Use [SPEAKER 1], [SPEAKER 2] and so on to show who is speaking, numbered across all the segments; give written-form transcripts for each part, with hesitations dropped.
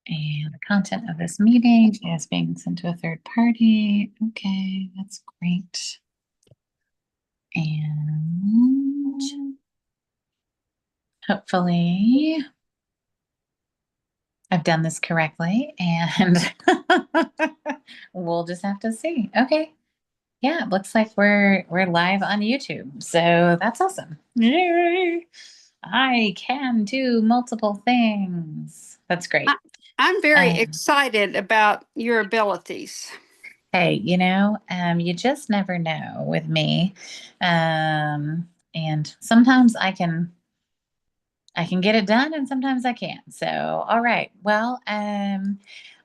[SPEAKER 1] And the content of this meeting is being sent to a third party. Okay, that's great. And hopefully I've done this correctly, and we'll just have to see. Okay. Yeah, it looks like we're live on YouTube. So that's awesome. Yay! I can do multiple things. That's
[SPEAKER 2] I,
[SPEAKER 1] great.
[SPEAKER 2] I'm very
[SPEAKER 1] Um,
[SPEAKER 2] excited about your abilities.
[SPEAKER 1] hey, you just never know with me. And sometimes I can get it done and sometimes I can't. So, all right. Well, I'm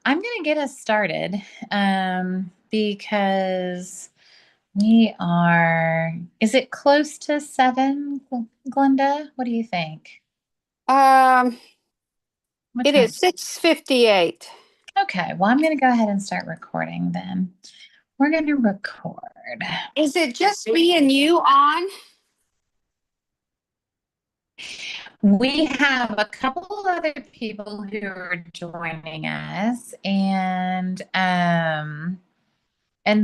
[SPEAKER 1] gonna get us started because is it close to seven, Glenda? What do you think?
[SPEAKER 2] Um,
[SPEAKER 1] What
[SPEAKER 2] it
[SPEAKER 1] time?
[SPEAKER 2] is 6:58.
[SPEAKER 1] Okay, well, I'm going to go ahead and start recording then. We're going to record.
[SPEAKER 2] Is it just me and you on?
[SPEAKER 1] We have a couple other people who are joining us, and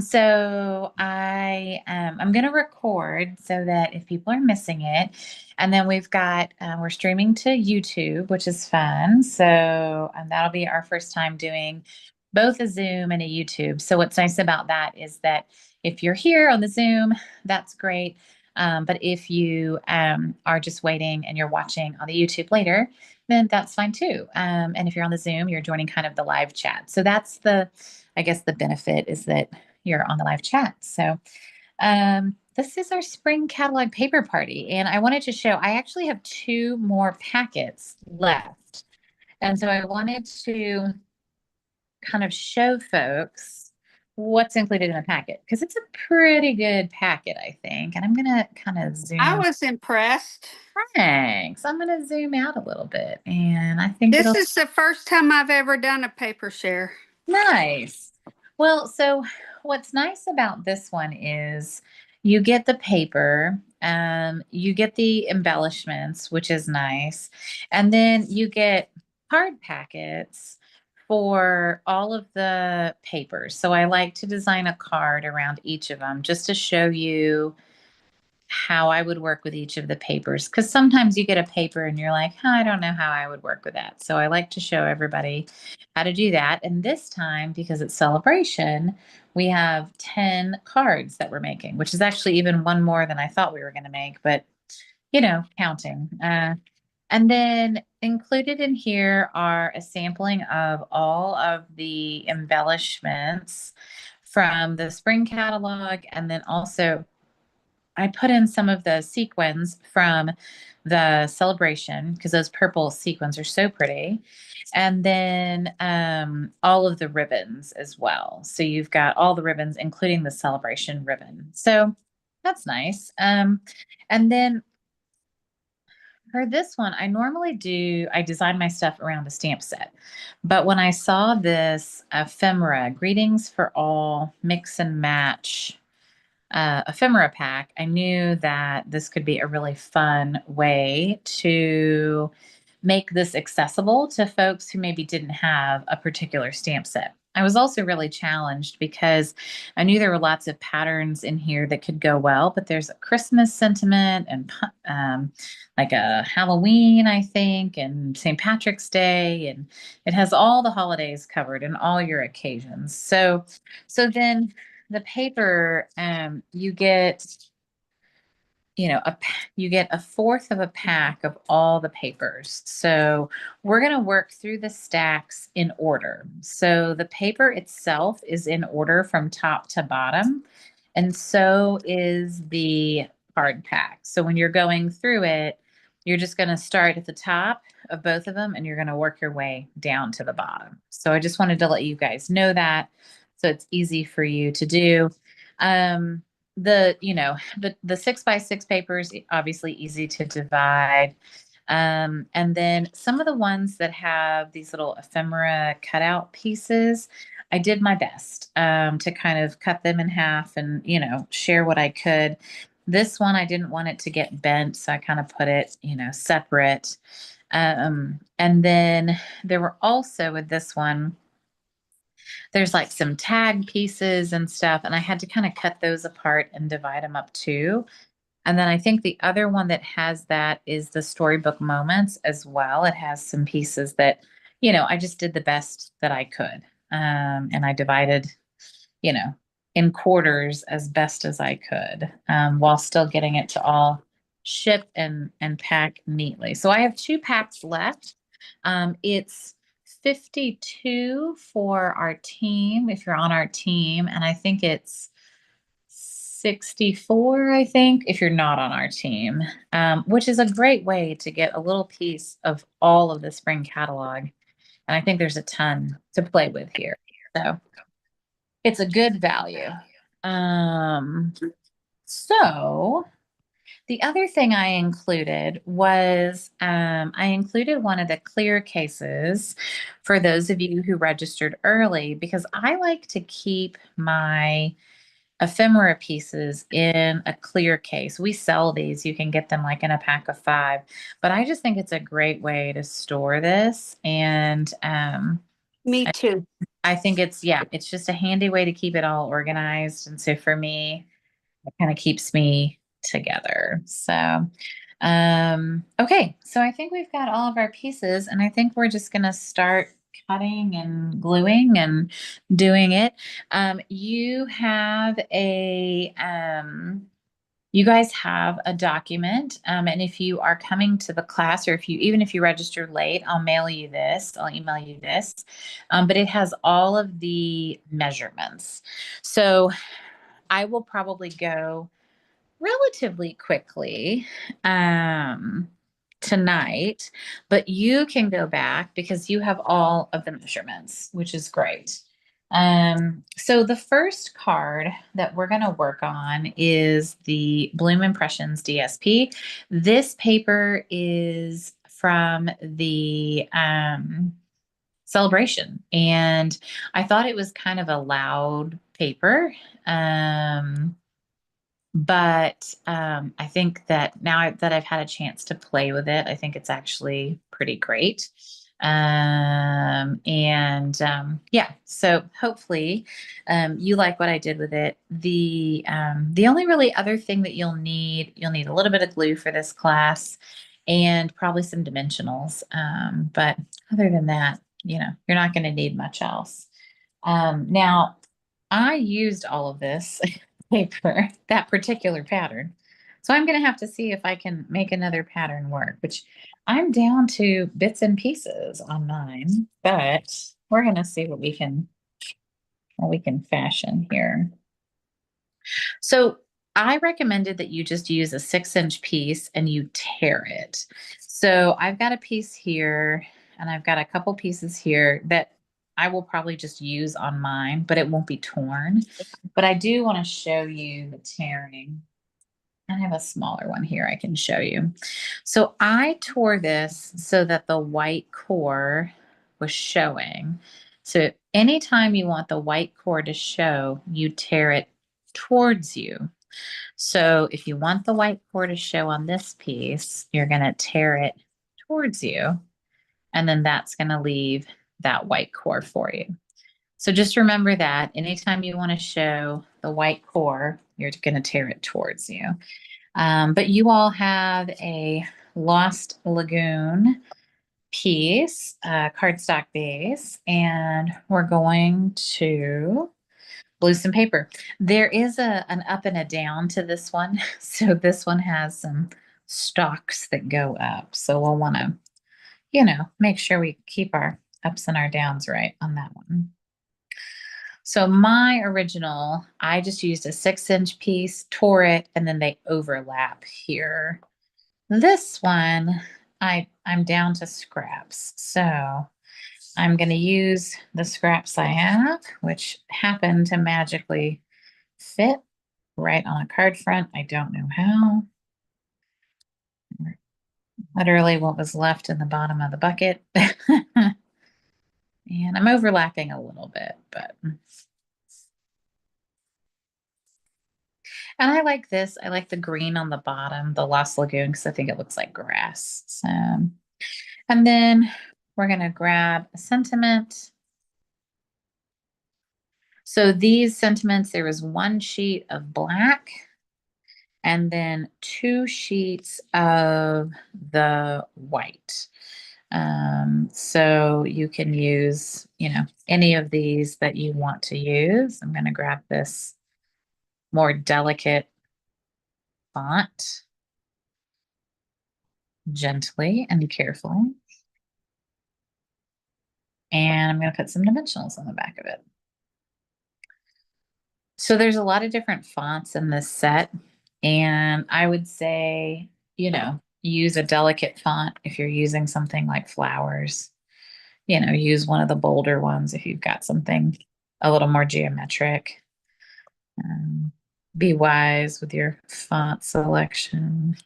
[SPEAKER 1] so I'm going to record so that if people are missing it, and then we're streaming to YouTube, which is fun. So that'll be our first time doing both a Zoom and a YouTube. So what's nice about that is that if you're here on the Zoom, that's great. But if you are just waiting and you're watching on the YouTube later, then that's fine too. And if you're on the Zoom, you're joining kind of the live chat. So that's I guess the benefit is that you're on the live chat. So this is our spring catalog paper party. And I wanted to show, I actually have two more packets left. And so I wanted to kind of show folks what's included in the packet because it's a pretty good packet, I think. And I'm going to kind of
[SPEAKER 2] I
[SPEAKER 1] zoom.
[SPEAKER 2] was impressed.
[SPEAKER 1] Thanks. I'm going to zoom out a little bit and I think
[SPEAKER 2] This
[SPEAKER 1] it'll
[SPEAKER 2] is the first time I've ever done a paper share.
[SPEAKER 1] nice. Well, so what's nice about this one is you get the paper, you get the embellishments, which is nice, and then you get card packets for all of the papers. So I like to design a card around each of them just to show you how I would work with each of the papers. Because sometimes you get a paper and you're like, "Huh, I don't know how I would work with that." So I like to show everybody how to do that. And this time, because it's celebration, we have 10 cards that we're making, which is actually even one more than I thought we were going to make, but counting. And then included in here are a sampling of all of the embellishments from the spring catalog and then also I put in some of the sequins from the celebration because those purple sequins are so pretty. And then all of the ribbons as well. So you've got all the ribbons, including the celebration ribbon. So that's nice. And then for this one, I design my stuff around a stamp set. But when I saw this ephemera, Greetings for All Mix and Match ephemera pack, I knew that this could be a really fun way to make this accessible to folks who maybe didn't have a particular stamp set. I was also really challenged because I knew there were lots of patterns in here that could go well, but there's a Christmas sentiment and like a Halloween, I think, and St. Patrick's Day, and it has all the holidays covered and all your occasions. So then the paper, you get a fourth of a pack of all the papers. So we're going to work through the stacks in order. So the paper itself is in order from top to bottom, and so is the card pack. So when you're going through it, you're just going to start at the top of both of them and you're going to work your way down to the bottom. So I just wanted to let you guys know that so it's easy for you to do. Um, the 6x6 papers obviously easy to divide, and then some of the ones that have these little ephemera cutout pieces, I did my best to kind of cut them in half and share what I could. This one I didn't want it to get bent, so I kind of put it separate. And then there were also with this one, there's like some tag pieces and stuff, and I had to kind of cut those apart and divide them up too. And then I think the other one that has that is the storybook moments as well. It has some pieces that, I just did the best that I could. And I divided, you know, in quarters as best as I could, while still getting it to all ship and pack neatly. So I have 2 packs left. It's 52 for our team if you're on our team, and I think it's 64, I think, if you're not on our team, which is a great way to get a little piece of all of the spring catalog. And I think there's a ton to play with here. So it's a good value. Um, so the other thing I included was I included one of the clear cases for those of you who registered early because I like to keep my ephemera pieces in a clear case. We sell these. You can get them like in a pack of 5, but I just think it's a great way to store this. And
[SPEAKER 2] Me too.
[SPEAKER 1] I think it's just a handy way to keep it all organized. And so for me, it kind of keeps me together. So, okay. So I think we've got all of our pieces, and I think we're just going to start cutting and gluing and doing it. You guys have a document, and if you are coming to the class, or even if you registered late, I'll mail you this. I'll email you this, but it has all of the measurements. So I will probably go relatively quickly tonight, but you can go back because you have all of the measurements, which is great. So the first card that we're going to work on is the Bloom Impressions DSP. This paper is from the celebration, and I thought it was kind of a loud paper. But I think that that I've had a chance to play with it, I think it's actually pretty great. Yeah, so hopefully you like what I did with it. The only really other thing that you'll need a little bit of glue for this class and probably some dimensionals. But other than that, you're not going to need much else. Now, I used all of this paper, that particular pattern. So I'm going to have to see if I can make another pattern work, which I'm down to bits and pieces on mine, but we're going to see what we can fashion here. So I recommended that you just use a 6-inch piece and you tear it. So I've got a piece here and I've got a couple pieces here that I will probably just use on mine, but it won't be torn. But I do want to show you the tearing. I have a smaller one here I can show you. So I tore this so that the white core was showing. So anytime you want the white core to show, you tear it towards you. So if you want the white core to show on this piece, you're going to tear it towards you, and then that's going to leave that white core for you. So just remember that anytime you want to show the white core, you're going to tear it towards you. But you all have a Lost Lagoon piece, cardstock base, and we're going to glue some paper. There is an up and a down to this one. So this one has some stalks that go up. So we'll want to, make sure we keep our ups and our downs right on that one. So my original, I just used a 6-inch piece, tore it, and then they overlap here. This one, I'm down to scraps. So I'm going to use the scraps I have, which happen to magically fit right on a card front. I don't know how. Literally what was left in the bottom of the bucket. And I'm overlapping a little bit, but. And I like this. I like the green on the bottom, the Lost Lagoon, because I think it looks like grass. So, And then we're going to grab a sentiment. So these sentiments, there was one sheet of black and then two sheets of the white. So you can use, any of these that you want to use. I'm going to grab this more delicate font gently and carefully. And I'm going to put some dimensionals on the back of it. So there's a lot of different fonts in this set. And I would say, use a delicate font if you're using something like flowers. Use one of the bolder ones if you've got something a little more geometric. Be wise with your font selection.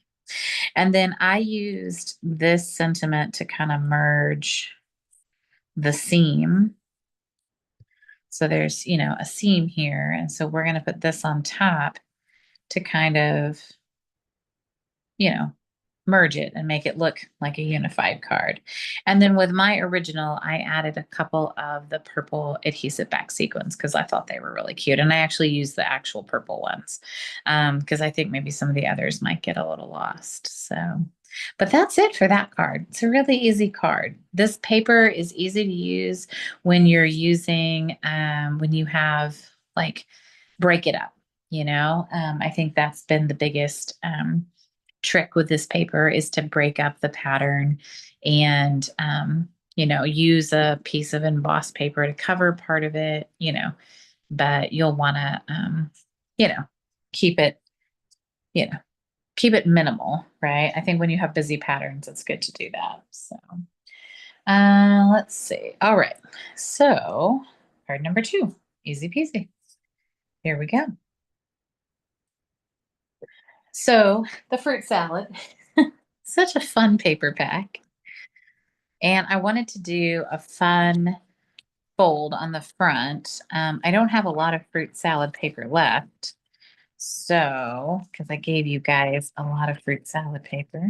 [SPEAKER 1] And then I used this sentiment to kind of merge the seam. So there's, a seam here. And so we're going to put this on top to kind of, you know, merge it and make it look like a unified card. And then with my original, I added a couple of the purple adhesive back sequins because I thought they were really cute. And I actually used the actual purple ones because I think maybe some of the others might get a little lost. So, but that's it for that card. It's a really easy card. This paper is easy to use when you're using, when you have like break it up, I think that's been the biggest, trick with this paper is to break up the pattern and use a piece of embossed paper to cover part of it, but you'll want to you know keep it you know keep it minimal, right? I think when you have busy patterns it's good to do that. So let's see. All right, so card number 2, easy peasy. Here we go. So the fruit salad, such a fun paper pack. And I wanted to do a fun fold on the front. I don't have a lot of fruit salad paper left. So, because I gave you guys a lot of fruit salad paper.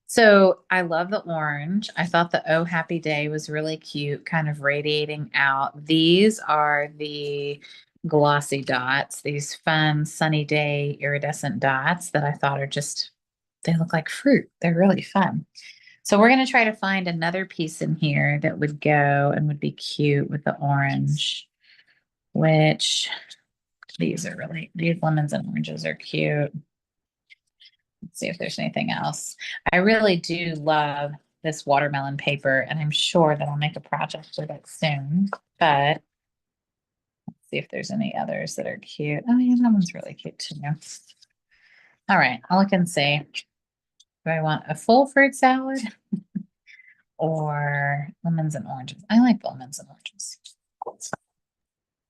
[SPEAKER 1] So I love the orange. I thought the Oh Happy Day was really cute, kind of radiating out. These are the glossy dots, these fun sunny day iridescent dots that I thought they look like fruit. They're really fun. So we're going to try to find another piece in here that would go and would be cute with the orange, which these lemons and oranges are cute. Let's see if there's anything else. I really do love this watermelon paper, and I'm sure that I'll make a project with it soon, but let's see if there's any others that are cute. Oh yeah, that one's really cute too. All right, I'll look and see. Do I want a full fruit salad or lemons and oranges? I like lemons and oranges.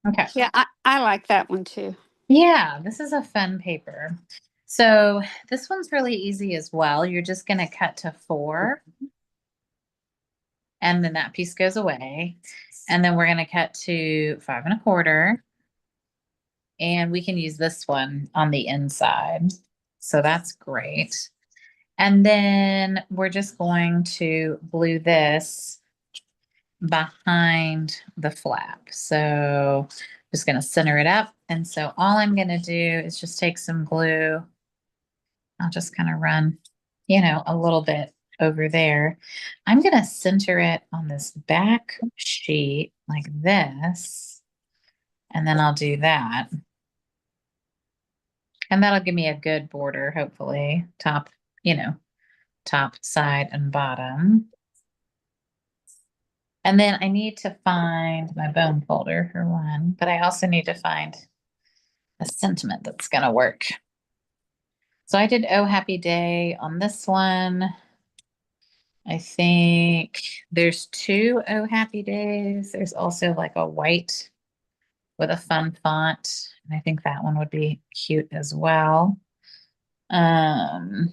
[SPEAKER 1] Okay.
[SPEAKER 2] Yeah, I like that one too.
[SPEAKER 1] Yeah, this is a fun paper. So this one's really easy as well. You're just going to cut to 4 and then that piece goes away. And then we're going to cut to 5 1/4 and we can use this one on the inside. So that's great. And then we're just going to glue this behind the flap. So just going to center it up. And so all I'm going to do is just take some glue. I'll just kind of run, a little bit over there. I'm going to center it on this back sheet like this. And then I'll do that. And that'll give me a good border, hopefully, top, top, side, and bottom. And then I need to find my bone folder for one, but I also need to find a sentiment that's going to work. So I did Oh Happy Day on this one. I think there's 2 Oh Happy Days. There's also like a white with a fun font. And I think that one would be cute as well. I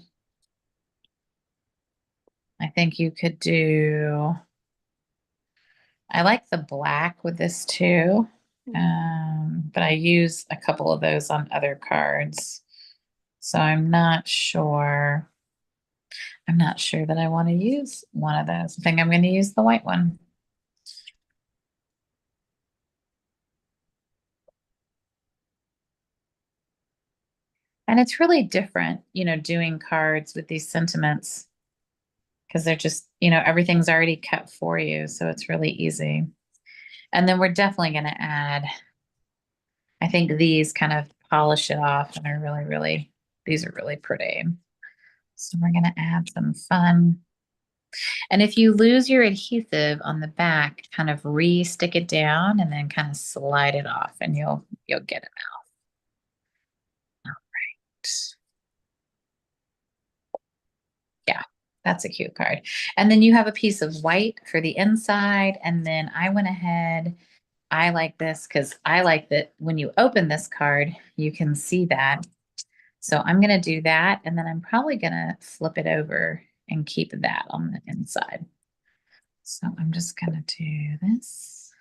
[SPEAKER 1] think you could do, I like the black with this too. But I use a couple of those on other cards. So I'm not sure. I'm not sure that I want to use one of those. I think I'm going to use the white one. And it's really different, doing cards with these sentiments because they're just, everything's already cut for you. So it's really easy. And then we're definitely going to add, I think these kind of polish it off and are really, really, these are really pretty. So we're going to add some fun. And if you lose your adhesive on the back, kind of re-stick it down and then kind of slide it off and you'll get it out. Yeah, that's a cute card. And then you have a piece of white for the inside. And then I went ahead, I like this because I like that when you open this card, you can see that. So I'm going to do that. And then I'm probably going to flip it over and keep that on the inside. So I'm just going to do this.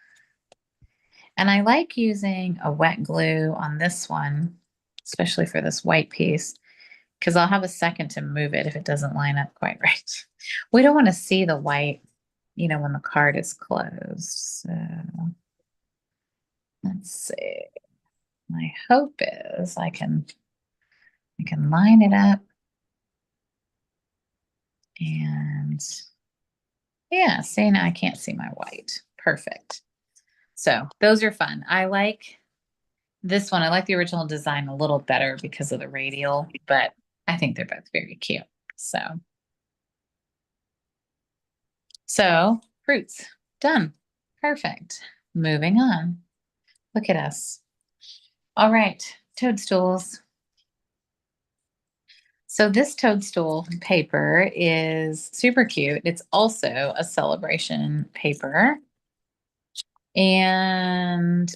[SPEAKER 1] And I like using a wet glue on this one, especially for this white piece, because I'll have a second to move it if it doesn't line up quite right. We don't want to see the white, when the card is closed. So let's see. My hope is I can line it up and yeah, see now I can't see my white. Perfect. So those are fun. I like this one. I like the original design a little better because of the radial, but I think they're both very cute. So fruits done. Perfect. Moving on. Look at us. All right, toadstools. So this toadstool paper is super cute. It's also a celebration paper. And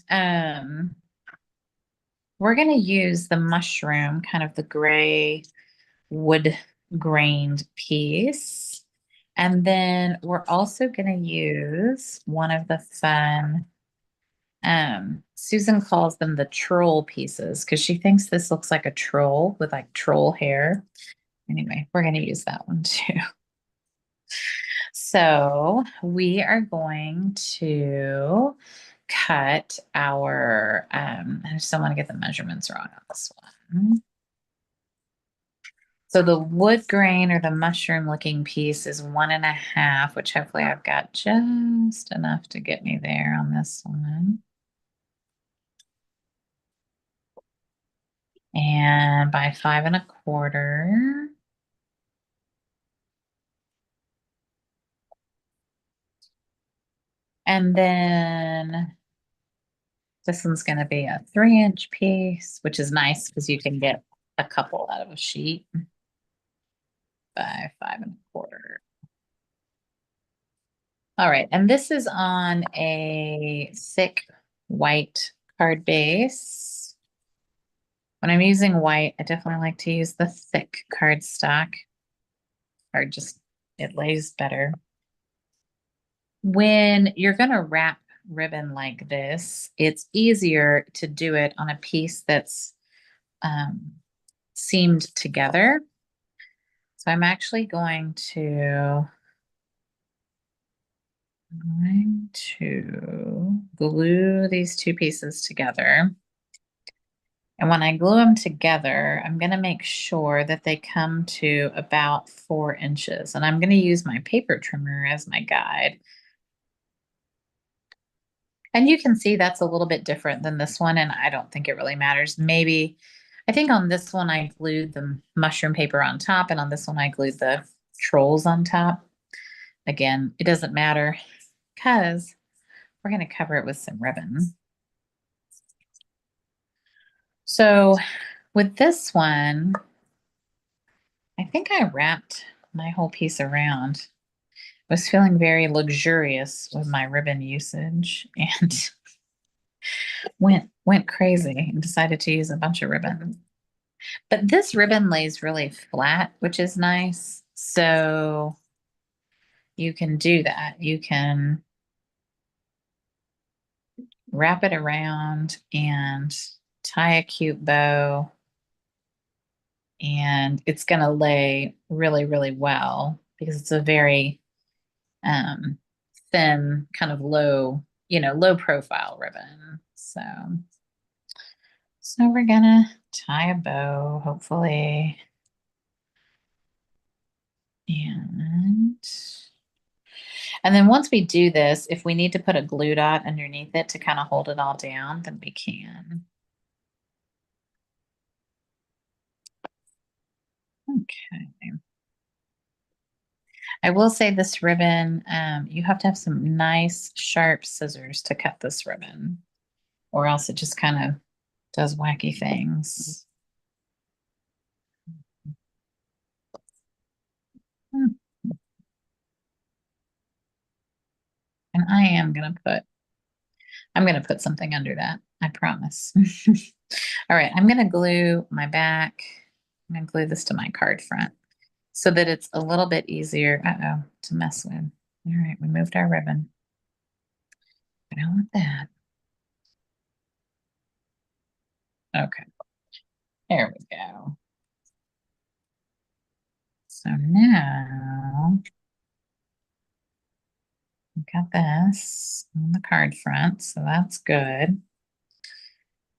[SPEAKER 1] we're going to use the mushroom, kind of the gray wood grained piece. And then we're also going to use one of the fun, Susan calls them the troll pieces because she thinks this looks like a troll with like troll hair. Anyway, we're going to use that one too. So we are going to cut our, I just don't want to get the measurements wrong on this one. So the wood grain or the mushroom looking piece is 1.5, which hopefully I've got just enough to get me there on this one. And by 5.25. And then this one's going to be a 3-inch piece, which is nice because you can get a couple out of a sheet by 5.25. All right. And this is on a thick white card base. When I'm using white, I definitely like to use the thick cardstock or just it lays better. When you're going to wrap ribbon like this, it's easier to do it on a piece that's seamed together. So I'm actually going to glue these two pieces together. And when I glue them together, I'm going to make sure that they come to about 4 inches. And I'm going to use my paper trimmer as my guide. And you can see that's a little bit different than this one, and I don't think it really matters. Maybe, I think on this one I glued the mushroom paper on top, and on this one I glued the trolls on top. Again, it doesn't matter because we're going to cover it with some ribbon. So with this one, I think I wrapped my whole piece around. I was feeling very luxurious with my ribbon usage and went crazy and decided to use a bunch of ribbon. But this ribbon lays really flat, which is nice. So you can do that. You can wrap it around and tie a cute bow. and it's going to lay really, really well because it's a very um, thin, kind of low, low profile ribbon. So we're gonna tie a bow, hopefully. And then once we do this, if we need to put a glue dot underneath it to kind of hold it all down, then we can. Okay. I will say this ribbon, you have to have some nice sharp scissors to cut this ribbon, or else it just kind of does wacky things. Hmm. And I'm gonna put something under that. I promise. All right, I'm gonna glue my back. I'm gonna glue this to my card front so that it's a little bit easier, to mess with. All right, we moved our ribbon. I don't want that. Okay, there we go. So now we've got this on the card front, so that's good.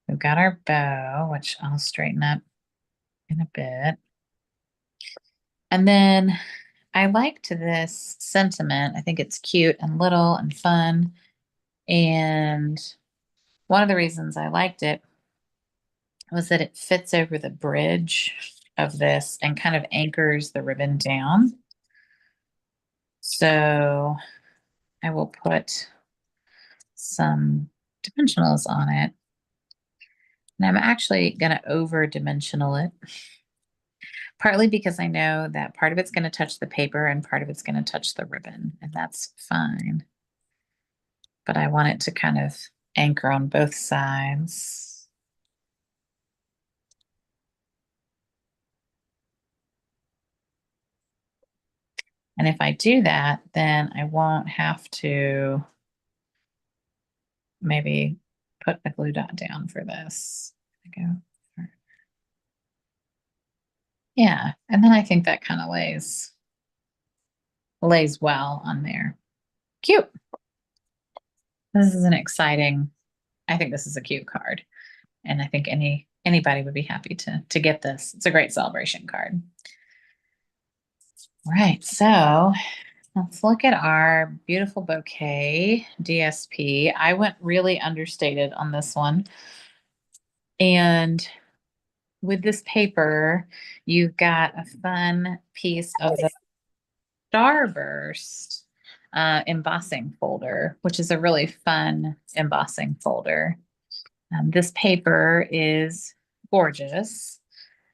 [SPEAKER 1] We've got our bow, which I'll straighten up in a bit. And then I liked this sentiment. I think it's cute and little and fun. And one of the reasons I liked it was that it fits over the bridge of this and kind of anchors the ribbon down. So I will put some dimensionals on it. And I'm actually going to over dimensional it, partly because I know that part of it's going to touch the paper and part of it's going to touch the ribbon, and that's fine. But I want it to kind of anchor on both sides. And if I do that, then I won't have to maybe put a glue dot down for this. Yeah, and then I think that kind of lays well on there. Cute. This is an exciting, I think this is a cute card. And I think anybody would be happy to get this. It's a great celebration card. Right, so let's look at our beautiful bouquet DSP. I went really understated on this one. And with this paper, you've got a fun piece of the Starburst embossing folder, which is a really fun embossing folder. This paper is gorgeous.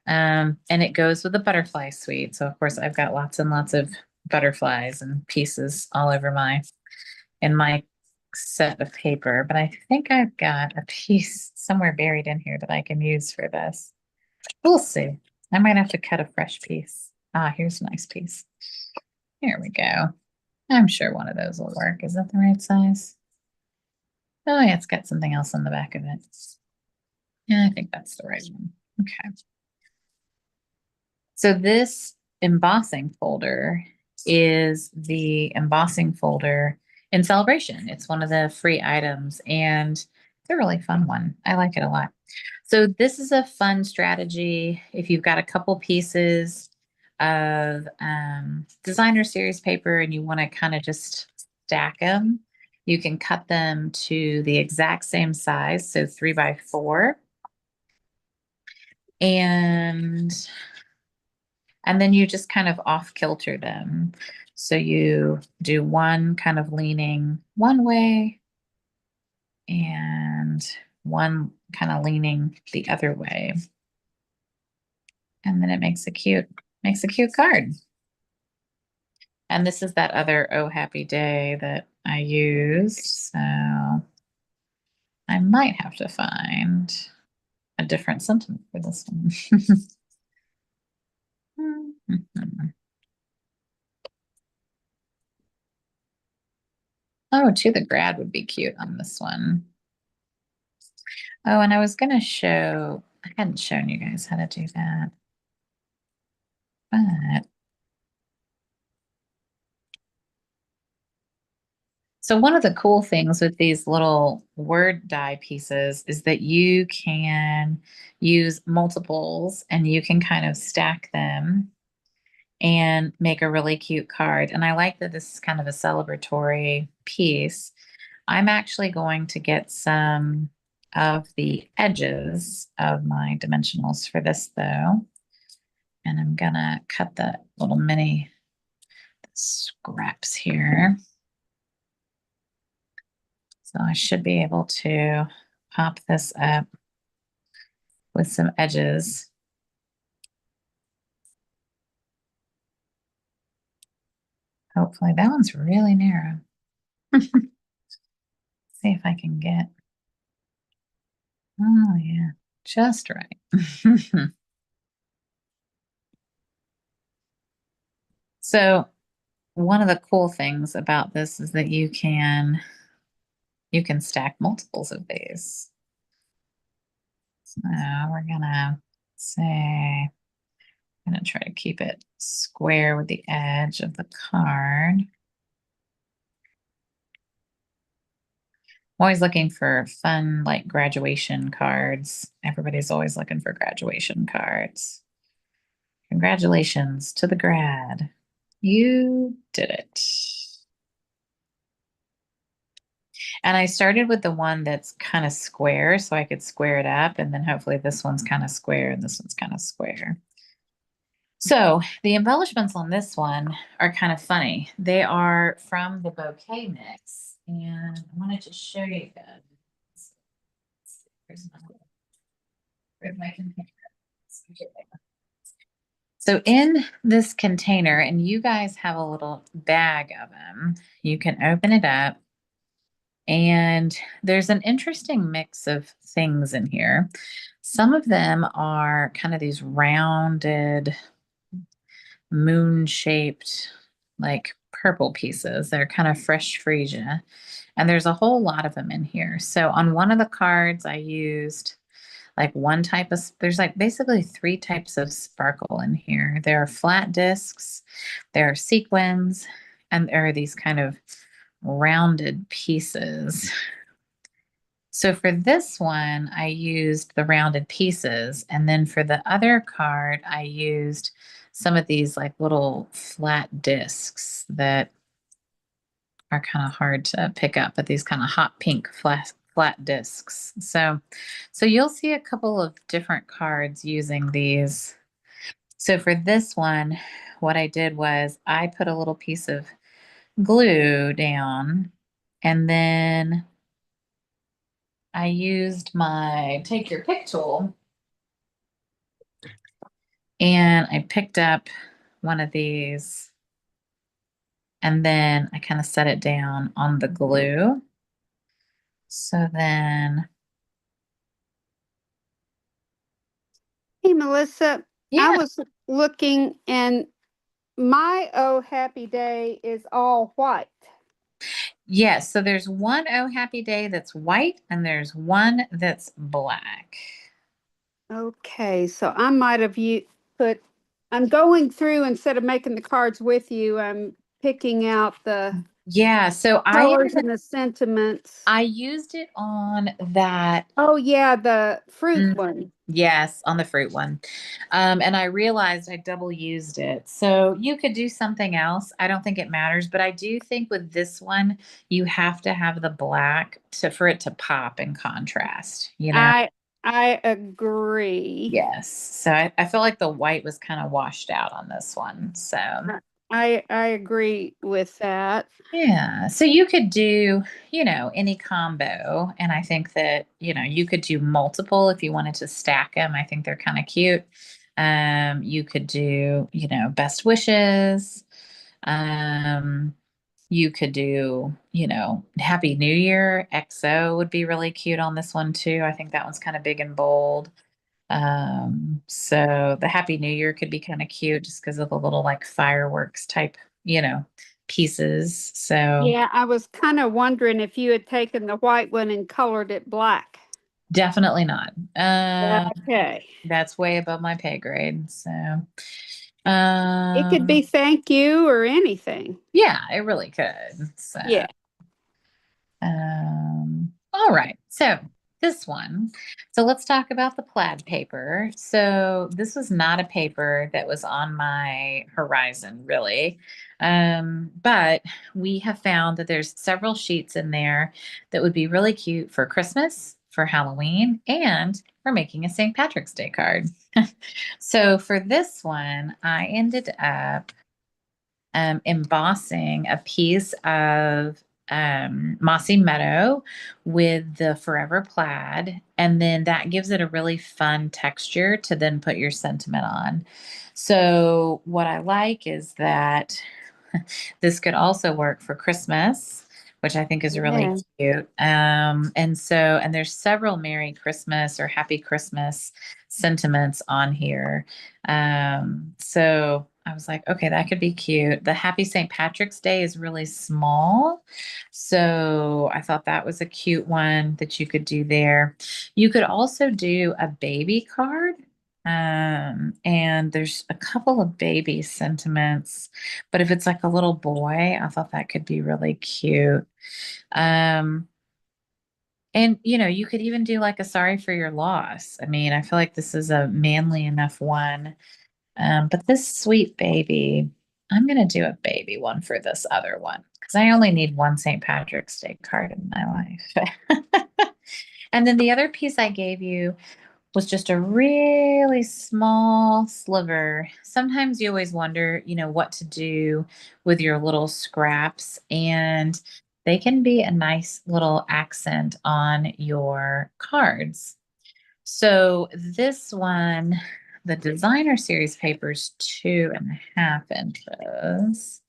[SPEAKER 1] And it goes with the butterfly suite. So of course I've got lots and lots of butterflies and pieces all over in my set of paper, but I think I've got a piece somewhere buried in here that I can use for this. We'll see. I might have to cut a fresh piece. Ah, here's a nice piece. Here we go. I'm sure one of those will work. Is that the right size? Oh yeah, it's got something else on the back of it. Yeah, I think that's the right one. Okay. So this embossing folder is the embossing folder in Celebration. It's one of the free items and it's a really fun one. I like it a lot. So this is a fun strategy. If you've got a couple pieces of designer series paper and you want to kind of just stack them, you can cut them to the exact same size, so 3x4. And then you just kind of off kilter them. So you do one kind of leaning one way and one kind of leaning the other way. And then it makes a cute card. And this is that other Oh Happy Day that I used. So I might have to find a different sentiment for this one. Oh, To the Grad would be cute on this one. Oh, and I was going to show, I hadn't shown you guys how to do that. But so one of the cool things with these little word die pieces is that you can use multiples and you can kind of stack them and make a really cute card. And I like that this is kind of a celebratory piece. I'm actually going to get some of the edges of my dimensionals for this though. And I'm gonna cut the little mini scraps here. So I should be able to pop this up with some edges. Hopefully that one's really narrow. See if I can get, oh yeah, just right. So one of the cool things about this is that you can stack multiples of these. So we're gonna say, I'm gonna try to keep it square with the edge of the card. I'm always looking for fun, like graduation cards. Everybody's always looking for graduation cards. Congratulations to the grad. You did it. And I started with the one that's kind of square so I could square it up. And then hopefully this one's kind of square and this one's kind of square. So the embellishments on this one are kind of funny. They are from the bouquet mix. And I wanted to show you that. Here's my container. So in this container, and you guys have a little bag of them, you can open it up and there's an interesting mix of things in here. Some of them are kind of these rounded, moon shaped, like purple pieces. They're kind of fresh freesia. And there's a whole lot of them in here. So on one of the cards, I used like one type of, there's like basically three types of sparkle in here. There are flat discs, there are sequins, and there are these kind of rounded pieces. So for this one, I used the rounded pieces. And then for the other card, I used some of these like little flat discs that are kind of hard to pick up, but these kind of hot pink flat discs. So you'll see a couple of different cards using these. So for this one, what I did was I put a little piece of glue down and then I used my take your pick tool and I picked up one of these and then I kind of set it down on the glue. So then,
[SPEAKER 2] Hey, Melissa, I
[SPEAKER 1] yeah,
[SPEAKER 2] was looking and my Oh Happy Day is all white.
[SPEAKER 1] yes. So there's one Oh Happy Day that's white and there's one that's black.
[SPEAKER 2] Okay, so I might have put, I'm going through instead of making the cards with you, I'm picking out the
[SPEAKER 1] Yeah, so
[SPEAKER 2] colors and the sentiments.
[SPEAKER 1] I used it on that.
[SPEAKER 2] Oh, yeah, the fruit
[SPEAKER 1] Mm,
[SPEAKER 2] one.
[SPEAKER 1] yes, on the fruit one. And I realized I double used it. So you could do something else. I don't think it matters, but I do think with this one, you have to have the black to for it to pop in contrast, you know?
[SPEAKER 2] I I agree.
[SPEAKER 1] Yes. So I feel like the white was kind of washed out on this one. So
[SPEAKER 2] I agree with that.
[SPEAKER 1] yeah. So you could do, any combo. And I think that, you could do multiple if you wanted to stack them. I think they're kind of cute. You could do, best wishes. Um, you could do, Happy New Year. XO would be really cute on this one too. I think that one's kind of big and bold. So the Happy New Year could be kind of cute just because of the little like fireworks type, pieces. So
[SPEAKER 2] Yeah, I was kind of wondering if you had taken the white one and colored it black.
[SPEAKER 1] definitely not.
[SPEAKER 2] Okay.
[SPEAKER 1] That's way above my pay grade. So
[SPEAKER 2] It could be
[SPEAKER 1] Um,
[SPEAKER 2] thank you or anything.
[SPEAKER 1] yeah, it really could. So,
[SPEAKER 2] Yeah.
[SPEAKER 1] all right. So this one. So let's talk about the plaid paper. So this was not a paper that was on my horizon, really. But we have found that there's several sheets in there that would be really cute for Christmas, for Halloween, and for making a St. Patrick's Day card. So for this one, I ended up embossing a piece of mossy meadow with the forever plaid, and then that gives it a really fun texture to then put your sentiment on. So what I like is that this could also work for Christmas, which I think is really
[SPEAKER 2] Yeah.
[SPEAKER 1] cute. And there's several Merry Christmas or Happy Christmas sentiments on here. So I was like, okay, that could be cute. The Happy St. Patrick's Day is really small. So I thought that was a cute one that you could do there. You could also do a baby card. And there's a couple of baby sentiments, but if it's like a little boy, I thought that could be really cute. Um, and you could even do like a sorry for your loss. I mean, I feel like this is a manly enough one. But this sweet baby, I'm gonna do a baby one for this other one because I only need one St. Patrick's Day card in my life. And then the other piece I gave you was just a really small sliver. Sometimes you always wonder, what to do with your little scraps, and they can be a nice little accent on your cards. So this one, the designer series paper's 2.5 inches.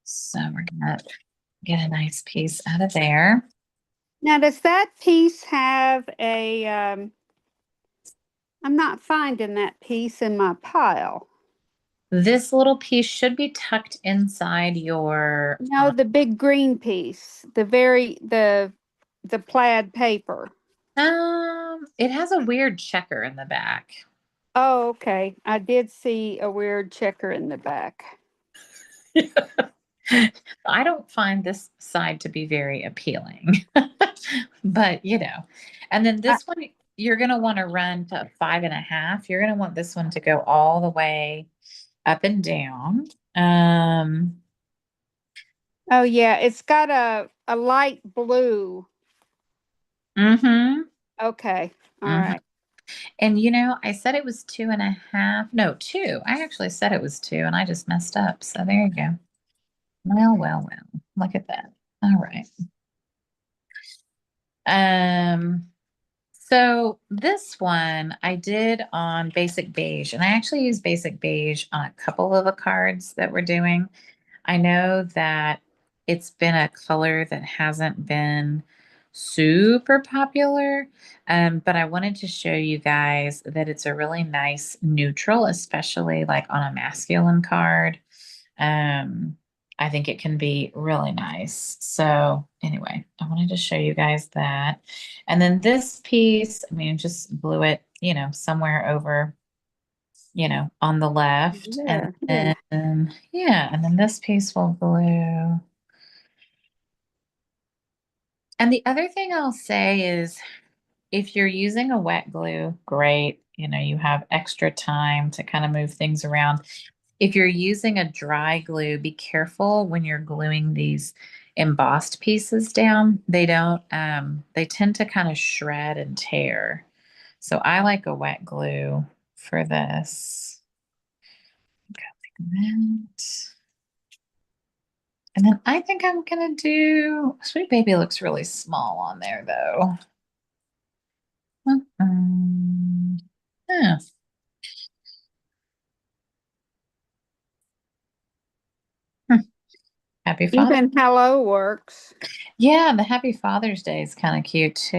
[SPEAKER 1] So we're gonna get a nice piece out of there.
[SPEAKER 2] Now, does that piece have a, I'm not finding that piece in my pile.
[SPEAKER 1] This little piece should be tucked inside your
[SPEAKER 2] No, the big green piece, the plaid paper.
[SPEAKER 1] it has a weird checker in the back.
[SPEAKER 2] Oh, okay. I did see a weird checker in the back.
[SPEAKER 1] I don't find this side to be very appealing. But and then
[SPEAKER 2] I,
[SPEAKER 1] this one you're going to want to run to 5.5. You're going to want this one to go all the way up and down.
[SPEAKER 2] oh yeah, it's got a light blue.
[SPEAKER 1] Mm-hmm,
[SPEAKER 2] Okay. All
[SPEAKER 1] mm-hmm.
[SPEAKER 2] right.
[SPEAKER 1] And I said it was 2.5. No, two. I actually said it was two and I just messed up. So there you go. Well, well, well. Look at that. All right. Um, so this one I did on basic beige, and I actually used basic beige on a couple of the cards that we're doing. I know that it's been a color that hasn't been super popular, but I wanted to show you guys that it's a really nice neutral, especially like on a masculine card. Um, I think it can be really nice. So anyway, I wanted to show you guys that. And then this piece, I mean, just glue it, somewhere over, on the left. And
[SPEAKER 2] Yeah, yeah.
[SPEAKER 1] then, yeah, and then this piece will glue. And the other thing I'll say is if you're using a wet glue, great. You have extra time to kind of move things around. If you're using a dry glue, be careful when you're gluing these embossed pieces down. They tend to kind of shred and tear. So I like a wet glue for this. Go like that. And then I think I'm gonna do Sweet Baby looks really small on there though. Yeah. Hmm. Happy Father.
[SPEAKER 2] Even hello works.
[SPEAKER 1] Yeah, the Happy Father's Day is kind of cute too.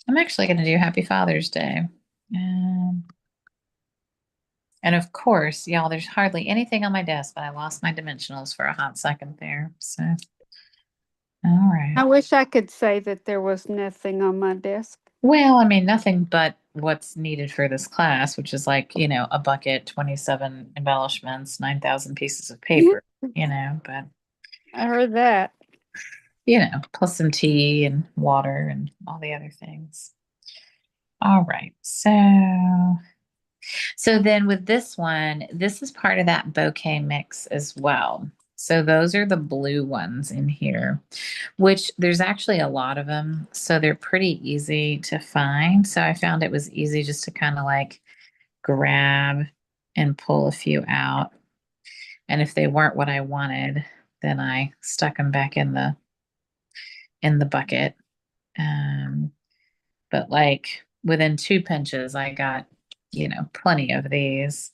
[SPEAKER 1] I'm actually going to do Happy Father's Day. Um, and of course, y'all, there's hardly anything on my desk, but I lost my dimensionals for a hot second there. So, all right.
[SPEAKER 2] I wish I could say that there was nothing on my desk.
[SPEAKER 1] Well, I mean, nothing but what's needed for this class, which is like, a bucket, 27 embellishments, 9,000 pieces of paper, but,
[SPEAKER 2] I heard that.
[SPEAKER 1] plus some tea and water and all the other things. All right. So then with this one, this is part of that bouquet mix as well. So those are the blue ones in here, which there's actually a lot of them. So they're pretty easy to find. So I found it was easy just to kind of like grab and pull a few out. And if they weren't what I wanted, then I stuck them back in the bucket. Um, but like within 2 pinches, I got, plenty of these.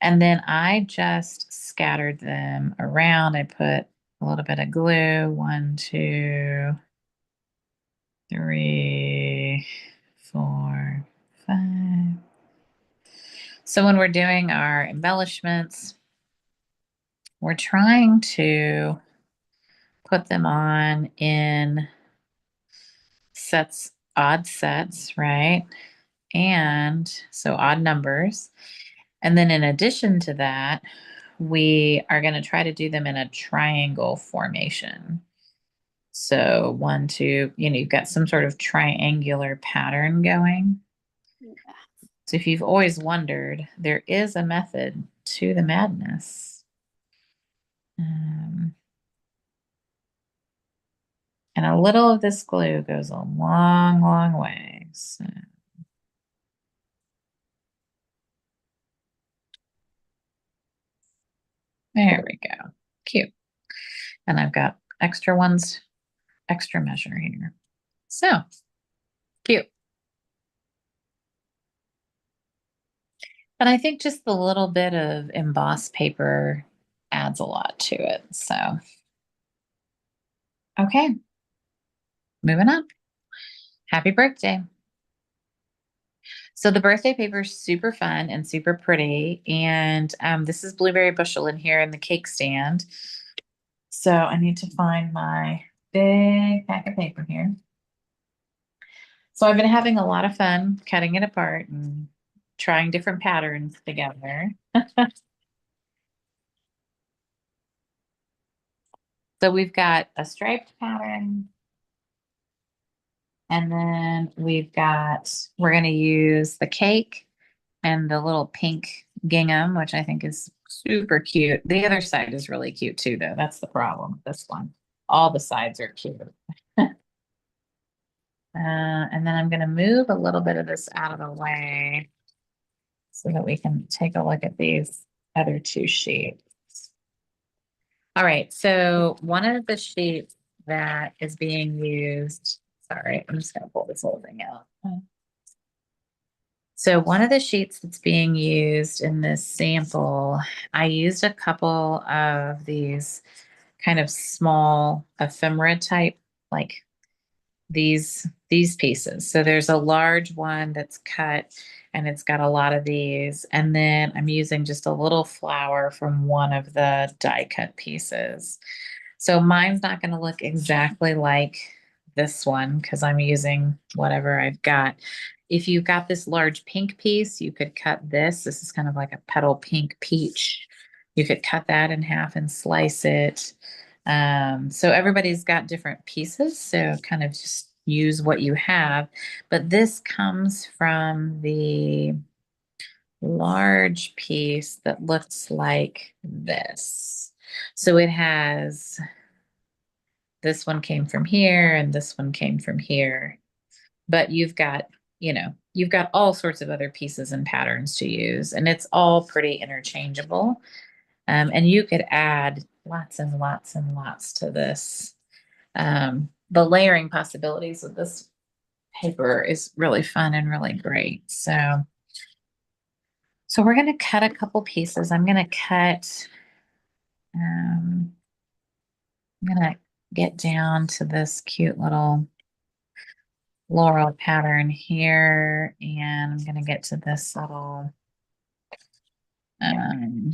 [SPEAKER 1] And then I just scattered them around. I put a little bit of glue, 1, 2, 3, 4, 5. So when we're doing our embellishments, we're trying to put them on in odd sets, right? And so odd numbers. And then in addition to that, we are going to try to do them in a triangle formation. So 1, 2, you've got some sort of triangular pattern going. So if you've always wondered, there is a method to the madness. And a little of this glue goes a long, long way. So there we go. Cute. And I've got extra ones, extra measure here. So cute. And I think just the little bit of embossed paper adds a lot to it. So, okay, moving on. Happy birthday. So the birthday paper is super fun and super pretty. And this is blueberry bushel in here in the cake stand. So I need to find my big pack of paper here. So I've been having a lot of fun cutting it apart and trying different patterns together. So we've got a striped pattern, and then we're going to use the cake and the little pink gingham, which I think is super cute. The other side is really cute too, though. That's the problem with this one. All the sides are cute. And then I'm going to move a little bit of this out of the way so that we can take a look at these other two sheets. All right, so one of the sheets that is being used, sorry, I'm just going to pull this whole thing out. So one of the sheets that's being used in this sample, I used a couple of these kind of small ephemera type, like these pieces. So there's a large one that's cut and it's got a lot of these. And then I'm using just a little flower from one of the die cut pieces. So mine's not going to look exactly like this one because I'm using whatever I've got. If you've got this large pink piece, you could cut this. This is kind of like a petal pink peach. You could cut that in half and slice it. So everybody's got different pieces. So kind of just use what you have. But this comes from the large piece that looks like this. So it has this one came from here and this one came from here. But you've got all sorts of other pieces and patterns to use, and it's all pretty interchangeable. And you could add lots and lots and lots to this. The layering possibilities of this paper is really fun and really great. So we're going to cut a couple pieces. I'm going to cut, I'm going to get down to this cute little floral pattern here, and I'm going to get to this little um,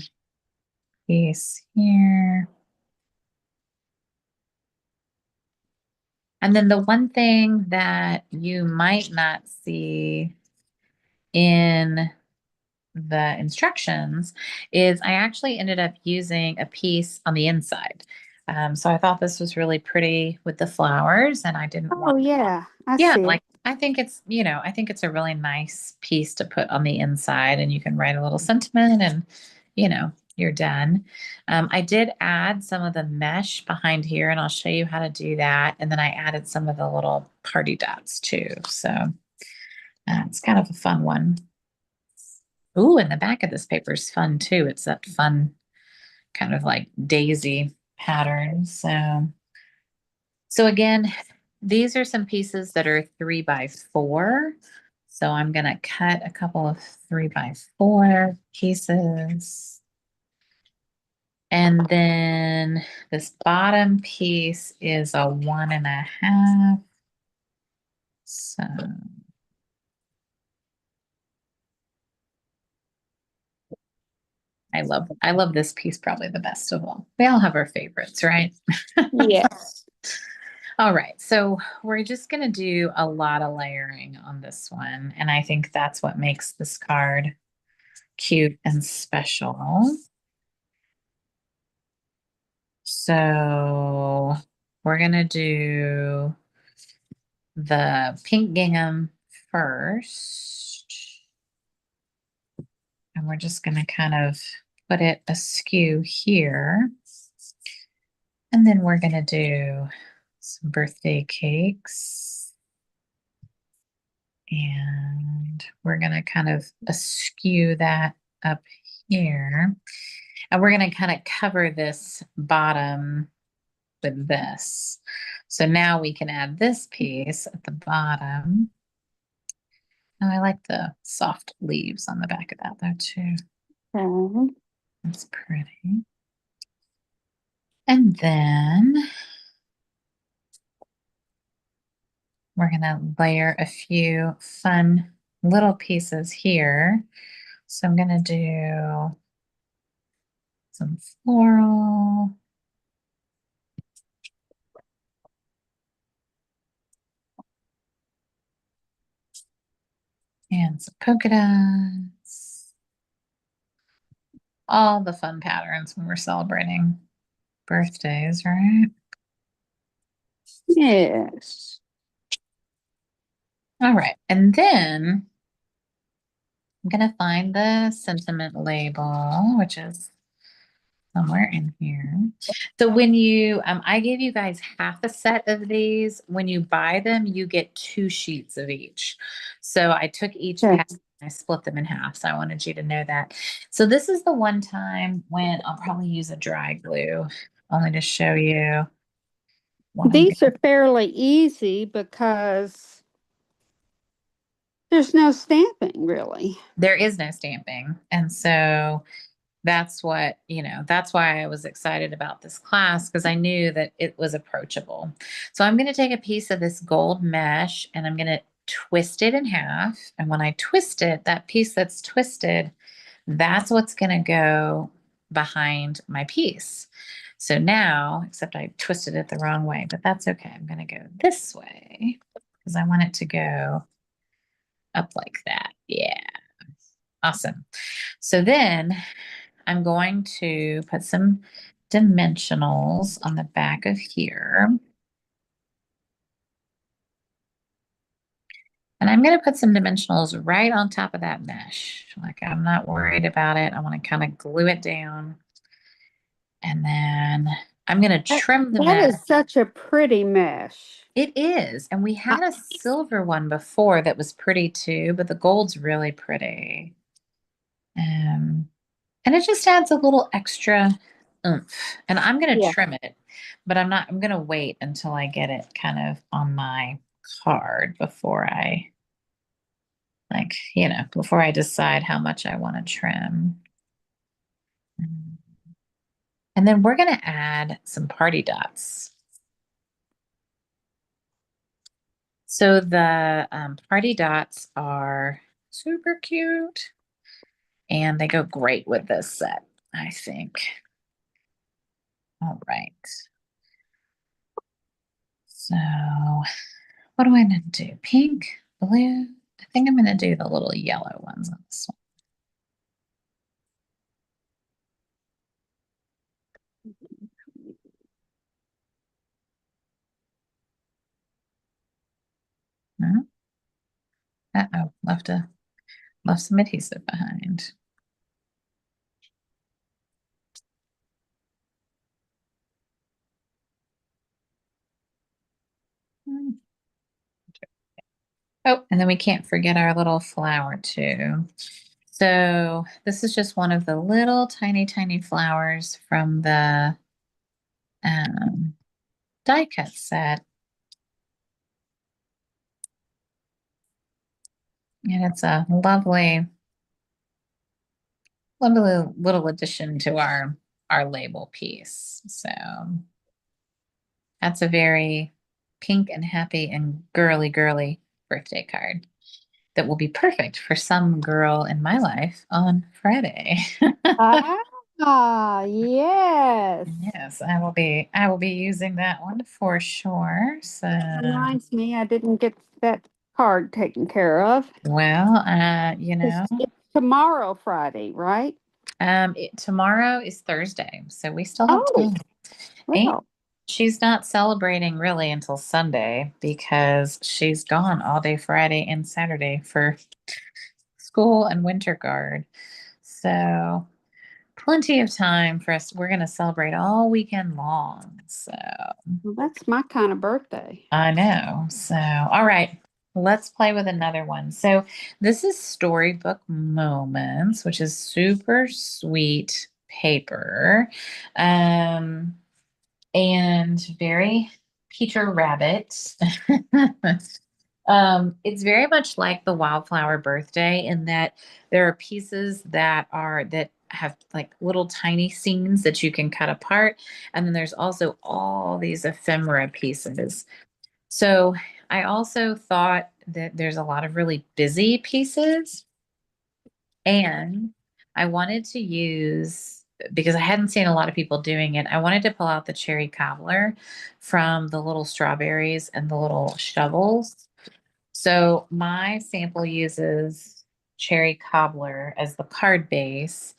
[SPEAKER 1] piece here. And then the one thing that you might not see in the instructions is I actually ended up using a piece on the inside. So I thought this was really pretty with the flowers, and I didn't want,
[SPEAKER 2] Oh, yeah, I
[SPEAKER 1] yeah,
[SPEAKER 2] see
[SPEAKER 1] like
[SPEAKER 2] it.
[SPEAKER 1] I think it's, I think it's a really nice piece to put on the inside, and you can write a little sentiment and, you're done. I did add some of the mesh behind here, and I'll show you how to do that. And then I added some of the little party dots too. So it's kind of a fun one. Ooh, and the back of this paper is fun too. It's that fun kind of like daisy pattern. So again, these are some pieces that are 3x4. So I'm going to cut a couple of 3x4 pieces. And then this bottom piece is a 1.5. So I love this piece probably the best of all. We all have our favorites, right?
[SPEAKER 2] Yes.
[SPEAKER 1] All right, so we're just going to do a lot of layering on this one, and I think that's what makes this card cute and special. So we're going to do the pink gingham first, and we're just going to kind of put it askew here, and then we're going to do some birthday cakes. And we're going to kind of askew that up here. And we're going to kind of cover this bottom with this. So now we can add this piece at the bottom. Oh, I like the soft leaves on the back of that though too.
[SPEAKER 2] Okay.
[SPEAKER 1] That's pretty. And then we're going to layer a few fun little pieces here. So I'm going to do some floral. And some polka dots. All the fun patterns when we're celebrating birthdays, right?
[SPEAKER 2] Yes.
[SPEAKER 1] All right. And then I'm going to find the sentiment label, which is somewhere in here. So when I gave you guys half a set of these. When you buy them, you get 2 sheets of each. So I took each pack,
[SPEAKER 2] Okay.
[SPEAKER 1] and I split them in half. So I wanted you to know that. So this is the one time when I'll probably use a dry glue, only to show you what I'm
[SPEAKER 2] These
[SPEAKER 1] going.
[SPEAKER 2] are fairly easy because there's no stamping really.
[SPEAKER 1] There is no stamping. And so that's why I was excited about this class, because I knew that it was approachable. So I'm going to take a piece of this gold mesh and I'm going to twist it in half. And when I twist it, that piece that's twisted, that's what's going to go behind my piece. So now, except I twisted it the wrong way, but that's okay. I'm going to go this way because I want it to go up like that. Yeah. Awesome. So then I'm going to put some dimensionals on the back of here. And I'm going to put some dimensionals right on top of that mesh. Like I'm not worried about it. I want to kind of glue it down. And then I'm going to
[SPEAKER 2] That,
[SPEAKER 1] trim the
[SPEAKER 2] that
[SPEAKER 1] mesh.
[SPEAKER 2] is such a pretty mesh.
[SPEAKER 1] It is. And we
[SPEAKER 2] I,
[SPEAKER 1] had a silver one before that was pretty too, but the gold's really pretty. Um, And it just adds a little extra oomph. And I'm going to
[SPEAKER 2] yeah.
[SPEAKER 1] trim it, but I'm going to wait until I get it kind of on my card before before I decide how much I want to trim. And then we're going to add some party dots. So the party dots are super cute and they go great with this set, I think. All right. So what do I need to do? Pink, blue, I think I'm going to do the little yellow ones on this one. Uh-oh, left some adhesive behind. Hmm. Oh, and then we can't forget our little flower too. So this is just one of the little tiny, tiny flowers from the um, die cut set. And it's a lovely, lovely little addition to our label piece. So that's a very pink and happy and girly, girly birthday card that will be perfect for some girl in my life on Friday.
[SPEAKER 2] Yes.
[SPEAKER 1] Yes, I will be using that one for sure. So,
[SPEAKER 2] Reminds me, I didn't get that card taken care of.
[SPEAKER 1] well,
[SPEAKER 2] It's tomorrow, Friday, right?
[SPEAKER 1] tomorrow is Thursday, so we still have
[SPEAKER 2] Oh,
[SPEAKER 1] time. And
[SPEAKER 2] well,
[SPEAKER 1] she's not celebrating really until Sunday because she's gone all day Friday and Saturday for school and winter guard. So, plenty of time for us. We're going to celebrate all weekend long. So,
[SPEAKER 2] that's my kind of birthday.
[SPEAKER 1] I know. So, all right, let's play with another one. So, this is Storybook Moments, which is super sweet paper. Um, and very Peter Rabbit. It's very much like the Wildflower Birthday in that there are pieces that have like little tiny scenes that you can cut apart, and then there's also all these ephemera pieces. So I also thought that there's a lot of really busy pieces, and I wanted to use, because I hadn't seen a lot of people doing it, I wanted to pull out the cherry cobbler from the little strawberries and the little shovels. So my sample uses cherry cobbler as the card base.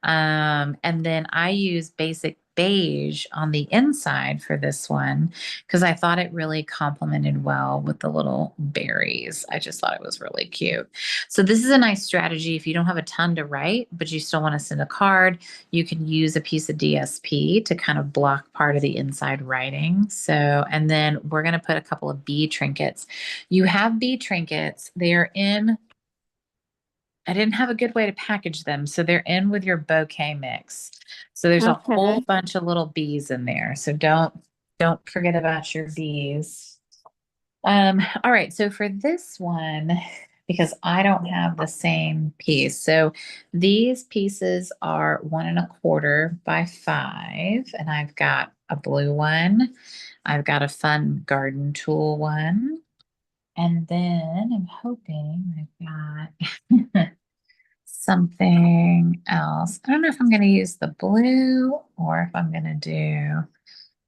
[SPEAKER 1] And then I use basic beige on the inside for this one because I thought it really complemented well with the little berries. I just thought it was really cute. So this is a nice strategy if you don't have a ton to write, but you still want to send a card. You can use a piece of DSP to kind of block part of the inside writing. So, and then we're going to put a couple of bee trinkets. You have bee trinkets. They are in, I didn't have a good way to package them, so they're in with your bouquet mix. So there's a whole
[SPEAKER 2] Okay.
[SPEAKER 1] bunch of little bees in there. So don't forget about your bees. All right, so for this one, because I don't have the same piece. So these pieces are 1.25 by 5, and I've got a blue one. I've got a fun garden tool one. And then I'm hoping I've got something else. I don't know if I'm going to use the blue or if I'm going to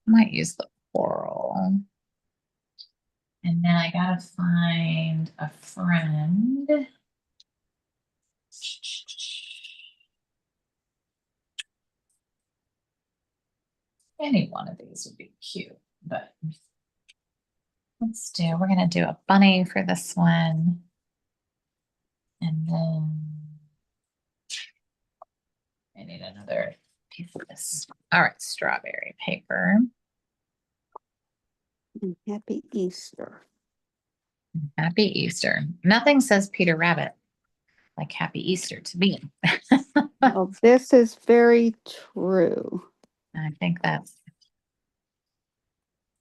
[SPEAKER 1] I might use the coral. And then I got to find a friend. Any one of these would be cute, but we're going to do a bunny for this one. And then I need another piece of this. All right, strawberry paper.
[SPEAKER 2] And happy Easter.
[SPEAKER 1] Happy Easter. Nothing says Peter Rabbit like Happy Easter to me.
[SPEAKER 2] Oh, this is very true.
[SPEAKER 1] I think that's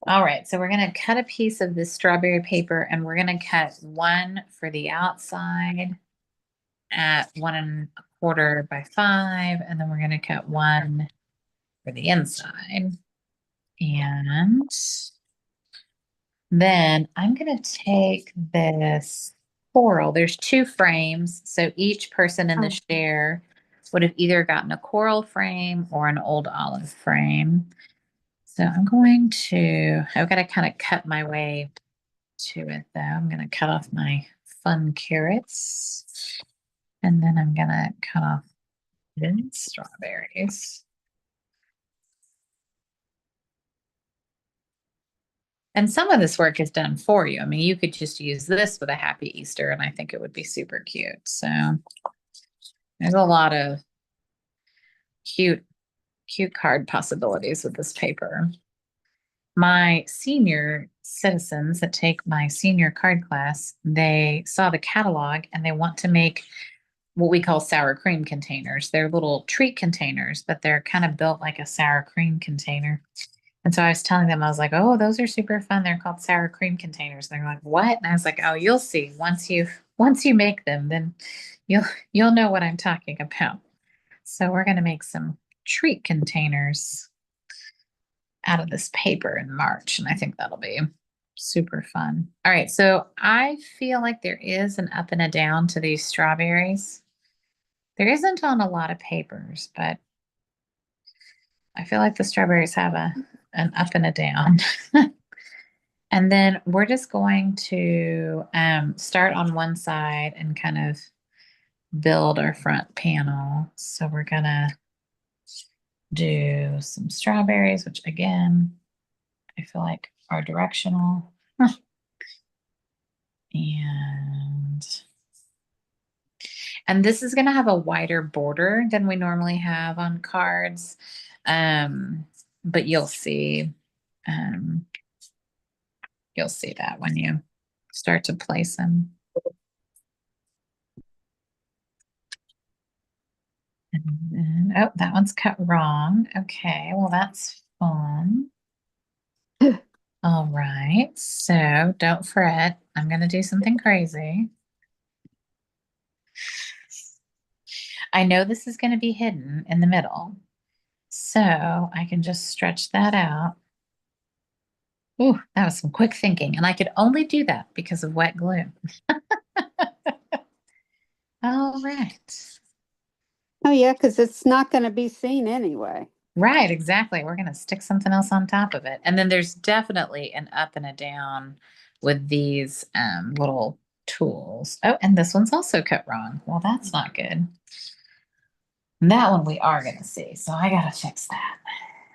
[SPEAKER 1] all right. So we're going to cut a piece of this strawberry paper and we're going to cut one for the outside at 1.25 by 5. And then we're going to cut one for the inside. And then I'm going to take this coral. There's two frames. So each person in the
[SPEAKER 2] Oh,
[SPEAKER 1] share would have either gotten a coral frame or an old olive frame. So I've got to kind of cut my way to it though. I'm going to cut off my fun carrots. And then I'm gonna cut off hidden strawberries. And some of this work is done for you. I mean, you could just use this with a happy Easter, and I think it would be super cute. So there's a lot of cute, cute card possibilities with this paper. My senior citizens that take my senior card class, they saw the catalog and they want to make what we call sour cream containers. They're little treat containers, but they're kind of built like a sour cream container. And so I was telling them, I was like, oh, those are super fun. They're called sour cream containers. And they're like, what? And I was like, oh, you'll see once you make them, then you'll you'll know what I'm talking about. So we're gonna make some treat containers out of this paper in March, and I think that'll be super fun. All right, so I feel like there is an up and a down to these strawberries. There isn't on a lot of papers, but I feel like the strawberries have an up and a down. And then we're just going to start on one side and kind of build our front panel. So we're gonna do some strawberries, which again, I feel like are directional. And this is going to have a wider border than we normally have on cards. But um, you'll see that when you start to place them. And then, oh, that one's cut wrong. Okay, well, that's fun. All right, so don't fret. I'm going to do something crazy. I know this is going to be hidden in the middle, so I can just stretch that out. Ooh, that was some quick thinking, and I could only do that because of wet glue. All right.
[SPEAKER 2] Oh, yeah, because it's not going to be seen anyway.
[SPEAKER 1] Right, exactly. We're going to stick something else on top of it. And then there's definitely an up and a down with these little tools. Oh, and this one's also cut wrong. Well, that's not good. And that one we are going to see. So I got to fix that.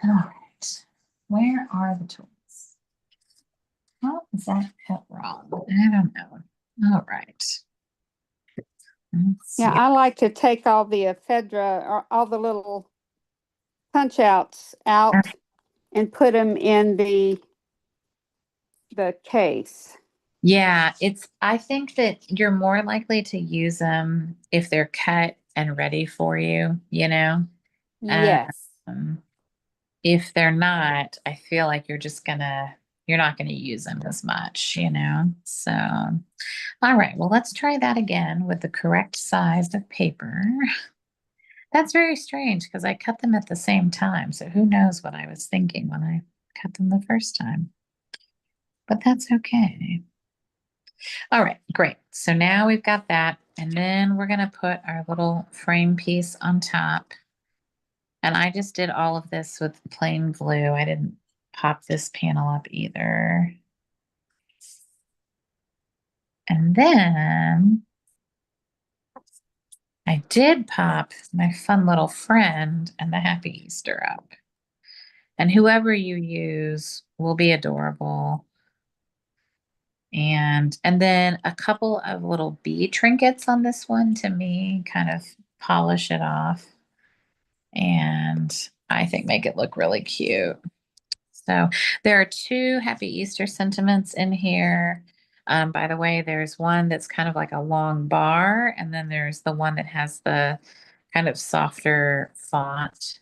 [SPEAKER 1] All right. Where are the tools? How is that cut wrong? I don't know. All right. Let's
[SPEAKER 2] Yeah,
[SPEAKER 1] see.
[SPEAKER 2] I like to take all the ephedra or all the little punch outs out and put them in the case.
[SPEAKER 1] Yeah, I think that you're more likely to use them if they're cut and ready for you, you know?
[SPEAKER 2] Yes.
[SPEAKER 1] Um, if they're not, I feel like you're not gonna use them as much, you know? So, all right, well, let's try that again with the correct size of paper. That's very strange because I cut them at the same time. So who knows what I was thinking when I cut them the first time. But that's okay. All right, great. So now we've got that. And then we're going to put our little frame piece on top. And I just did all of this with plain glue. I didn't pop this panel up either. And then I did pop my fun little friend and the Happy Easter up. And whoever you use will be adorable. And then a couple of little bead trinkets on this one to me kind of polish it off and I think make it look really cute. So there are two Happy Easter sentiments in here. By the way, there's one that's kind of like a long bar, and then there's the one that has the kind of softer font.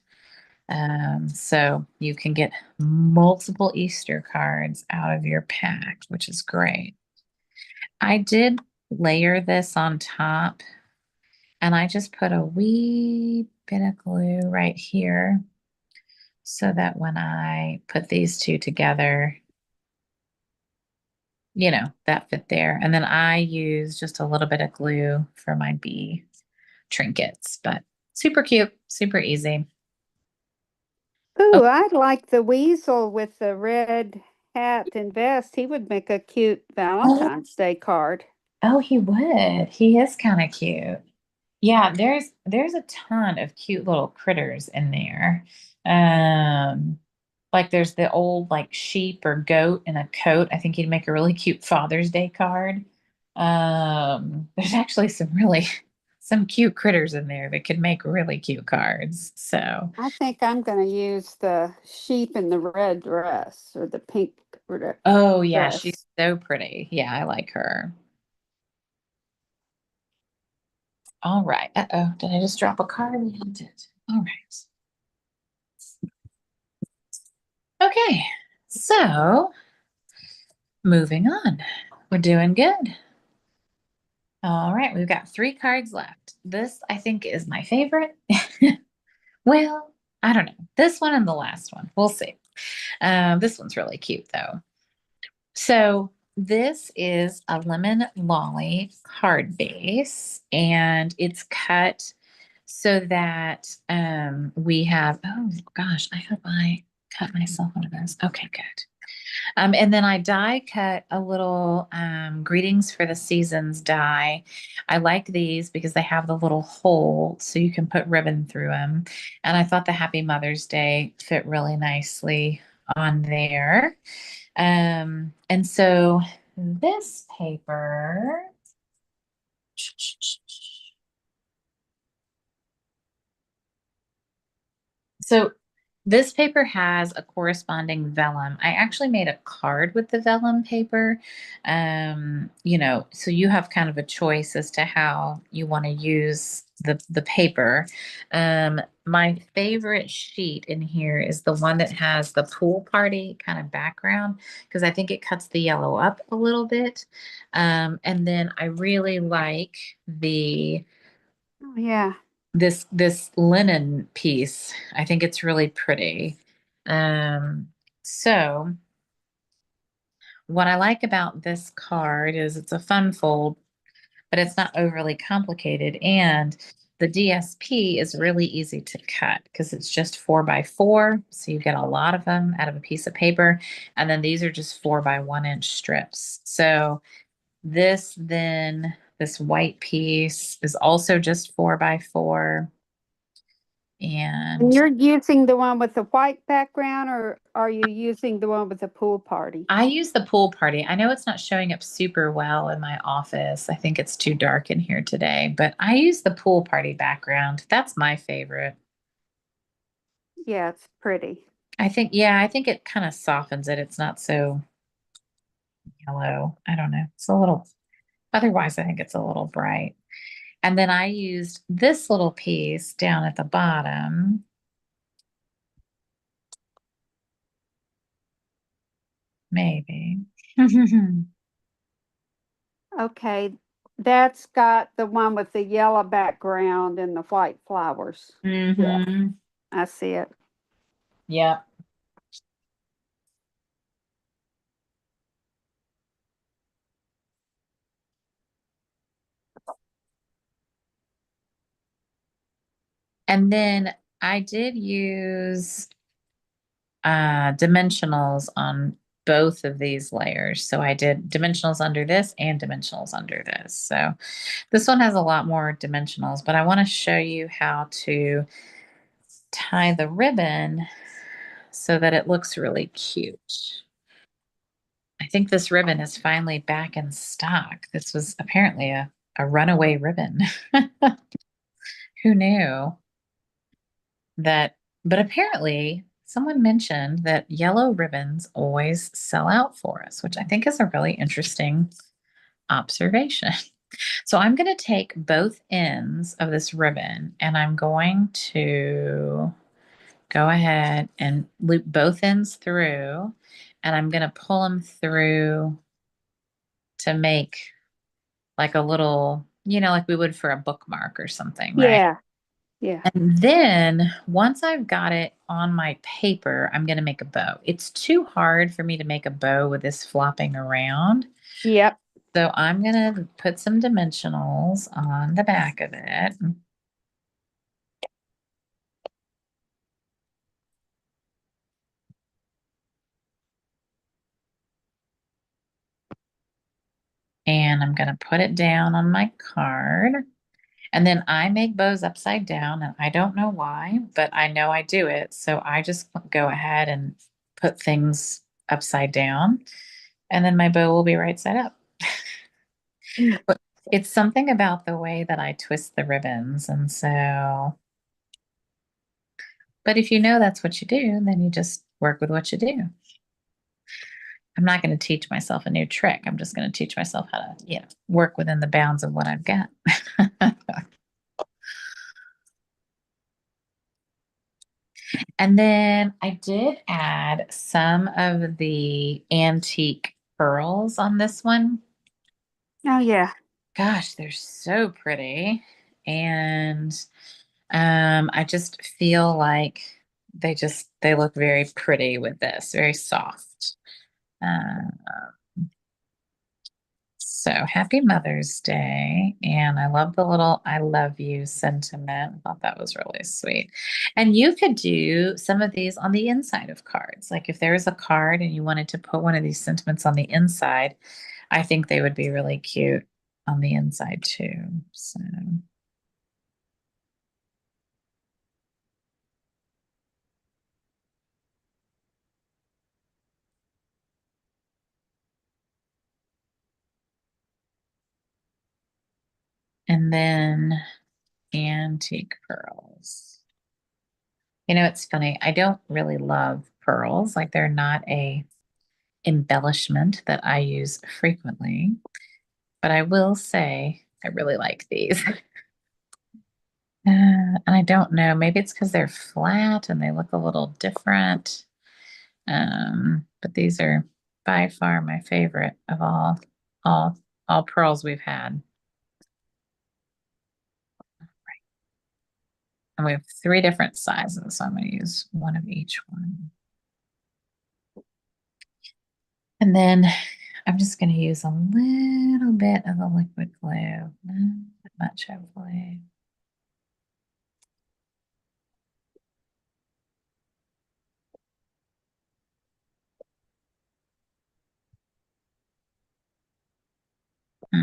[SPEAKER 1] So you can get multiple Easter cards out of your pack, which is great. I did layer this on top and I just put a wee bit of glue right here so that when I put these two together, that fit there. And then I use just a little bit of glue for my bee trinkets, but super cute, super easy. Oh,
[SPEAKER 2] Ooh, I like the weasel with the red hat and vest. He would make a cute
[SPEAKER 1] oh,
[SPEAKER 2] Valentine's Day card.
[SPEAKER 1] Oh, he would. He is kind of cute. Yeah, there's a ton of cute little critters in there. Um, like there's the old like sheep or goat in a coat. I think he'd make a really cute Father's Day card. There's actually some cute critters in there that could make really cute cards. So,
[SPEAKER 2] I think I'm going to use the sheep in the red dress or the pink
[SPEAKER 1] oh yeah, she's
[SPEAKER 2] dress.
[SPEAKER 1] so pretty. Yeah, I like her. All right. Uh-oh, did I just drop a card? Yeah, I did. All right. Okay. So, moving on. We're doing good. All right, we've got three cards left. This, I think, is my favorite. Well, I don't know. This one and the last one. We'll see. This one's really cute, though. So, this is a lemon lolly card base, and it's cut so that we have, oh gosh, I hope I cut myself one of those. Okay, good. And then I die cut a little greetings for the seasons die. I like these because they have the little hole so you can put ribbon through them. And I thought the Happy Mother's Day fit really nicely on there. And so this paper. So this paper has a corresponding vellum. I actually made a card with the vellum paper. So you have kind of a choice as to how you want to use the paper. My favorite sheet in here is the one that has the pool party kind of background because I think it cuts the yellow up a little bit. And then I really like the
[SPEAKER 2] Oh, yeah.
[SPEAKER 1] this linen piece. I think it's really pretty. Um, so what I like about this card is it's a fun fold, but it's not overly complicated. And the DSP is really easy to cut because it's just 4x4. So you get a lot of them out of a piece of paper. And then these are just 4x1 inch strips. So this white piece is also just 4x4.
[SPEAKER 2] And
[SPEAKER 1] And
[SPEAKER 2] you're using the one with the white background, or are you using the one with the pool party?
[SPEAKER 1] I use the pool party. I know it's not showing up super well in my office. I think it's too dark in here today, but I use the pool party background. That's my favorite.
[SPEAKER 2] Yeah, it's pretty.
[SPEAKER 1] I think it kind of softens it. It's not so yellow. I don't know. Otherwise, I think it's a little bright. And then I used this little piece down at the bottom, maybe.
[SPEAKER 2] Okay, that's got the one with the yellow background and the white flowers. Yeah,
[SPEAKER 1] hmm
[SPEAKER 2] I see it.
[SPEAKER 1] Yep. And then I did use dimensionals on both of these layers. So I did dimensionals under this and dimensionals under this. So this one has a lot more dimensionals, but I want to show you how to tie the ribbon so that it looks really cute. I think this ribbon is finally back in stock. This was apparently a runaway ribbon. Who knew that? But apparently, someone mentioned that yellow ribbons always sell out for us, which I think is a really interesting observation. So I'm going to take both ends of this ribbon and I'm going to go ahead and loop both ends through and I'm going to pull them through to make like a little, like we would for a bookmark or something, right?
[SPEAKER 2] Yeah, yeah,
[SPEAKER 1] And then once I've got it on my paper, I'm going to make a bow. It's too hard for me to make a bow with this flopping around.
[SPEAKER 2] yep.
[SPEAKER 1] So I'm going to put some dimensionals on the back of it. And and I'm going to put it down on my card. And then I make bows upside down, and I don't know why, but I know I do it. So I just go ahead and put things upside down, and then my bow will be right side up. But it's something about the way that I twist the ribbons. And so, but if you know that's what you do, then you just work with what you do. I'm not going to teach myself a new trick. I'm just going to teach myself how to, work within the bounds of what I've got. And then I did add some of the antique pearls on this one.
[SPEAKER 2] Oh, yeah.
[SPEAKER 1] Gosh, they're so pretty. And I just feel like they look very pretty with this, very soft. Uh, so happy Mother's Day. And I love the little I love you sentiment. I thought that was really sweet. And you could do some of these on the inside of cards. Like if there was a card and you wanted to put one of these sentiments on the inside, I think they would be really cute on the inside too. So, and then antique pearls. It's funny. I don't really love pearls. Like they're not a embellishment that I use frequently, but I will say I really like these. And I don't know, maybe it's because they're flat and they look a little different. But these are by far my favorite of all, all pearls we've had. And we have three different sizes, so I'm going to use one of each one. And then I'm just going to use a little bit of the liquid glue, not that much, hopefully. Hmm.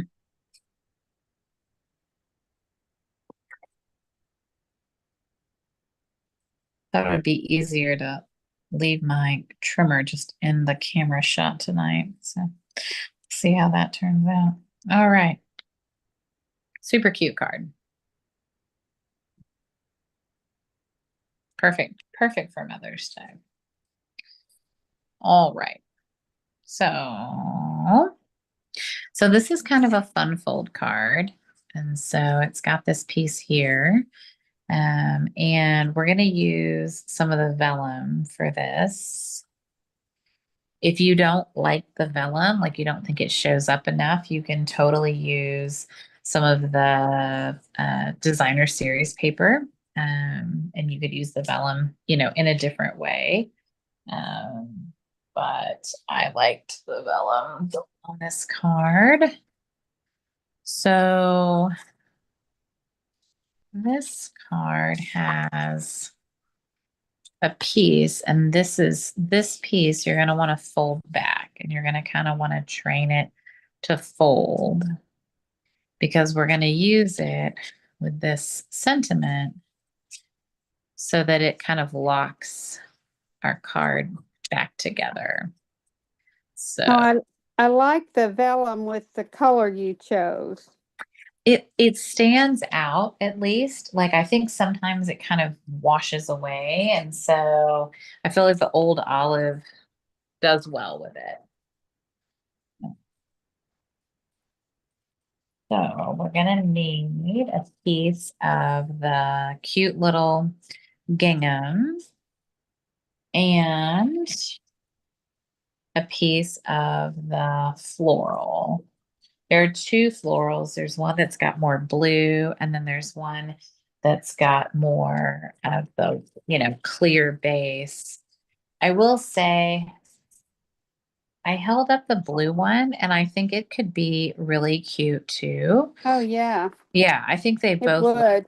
[SPEAKER 1] Thought it would be easier to leave my trimmer just in the camera shot tonight. So see how that turns out. All right. Super cute card. Perfect. Perfect for Mother's Day. All right. So this is kind of a fun fold card. And so it's got this piece here. And we're going to use some of the vellum for this. If you don't like the vellum, like you don't think it shows up enough, you can totally use some of the designer series paper. And you could use the vellum, in a different way. But I liked the vellum on this card. So this card has a piece, and this piece you're going to want to fold back, and you're going to kind of want to train it to fold because we're going to use it with this sentiment so that it kind of locks our card back together. So
[SPEAKER 2] Oh, I like the vellum with the color you chose.
[SPEAKER 1] it stands out at least. Like I think sometimes it kind of washes away, and so I feel like the old olive does well with it. So we're gonna need a piece of the cute little gingham and a piece of the floral. There are two florals. There's one that's got more blue, and then there's one that's got more of the, clear base. I will say I held up the blue one, and I think it could be really cute too.
[SPEAKER 2] Oh, yeah,
[SPEAKER 1] Yeah, I think they
[SPEAKER 2] it
[SPEAKER 1] both look.
[SPEAKER 2] would.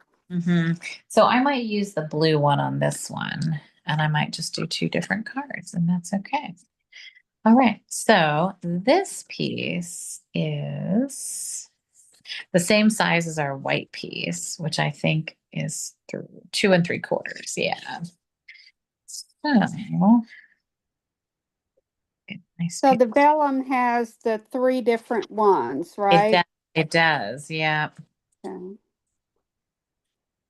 [SPEAKER 1] So I might use the blue one on this one, and I might just do two different cards, and that's okay. All right. So this piece is the same size as our white piece, which I think is 2 3/4. Yeah. So, nice
[SPEAKER 2] So
[SPEAKER 1] piece.
[SPEAKER 2] the vellum has the three different ones,
[SPEAKER 1] It
[SPEAKER 2] right?
[SPEAKER 1] does. It does. Yeah.
[SPEAKER 2] Okay.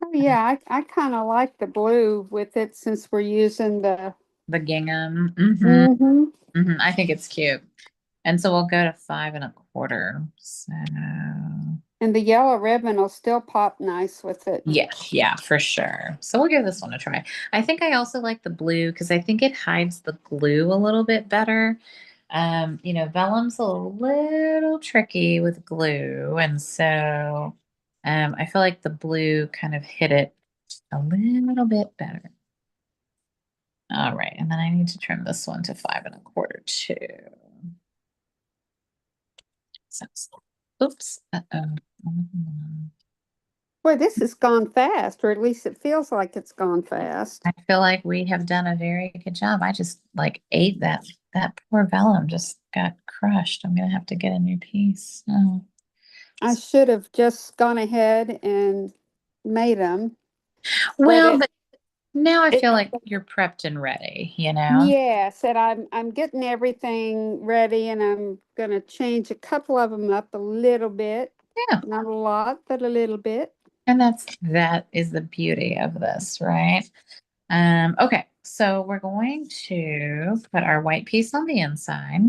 [SPEAKER 2] Oh yeah, I kind of like the blue with it since we're using the
[SPEAKER 1] The gingham. Hmm.
[SPEAKER 2] mm-hmm.
[SPEAKER 1] Hmm. I think it's cute. And so we'll go to 5 1/4. So
[SPEAKER 2] And the yellow ribbon will still pop nice with it.
[SPEAKER 1] yeah, yeah, for sure. So we'll give this one a try. I think I also like the blue because I think it hides the glue a little bit better. Vellum's a little tricky with glue, and so I feel like the blue kind of hit it a little bit better. All right, and then I need to trim this one to 5 1/4 too. So, oops. Uh-oh.
[SPEAKER 2] Boy, this has gone fast, or at least it feels like it's gone fast.
[SPEAKER 1] I feel like we have done a very good job. I just like ate that poor vellum just got crushed. I'm gonna have to get a new piece. Oh.
[SPEAKER 2] I should have just gone ahead and made them, but
[SPEAKER 1] Well, but now I feel like you're prepped and ready, you know?
[SPEAKER 2] yes, and I'm getting everything ready, and I'm gonna change a couple of them up a little bit,
[SPEAKER 1] Yeah.
[SPEAKER 2] not a lot, but a little bit.
[SPEAKER 1] And that is the beauty of this, right? Okay, so we're going to put our white piece on the inside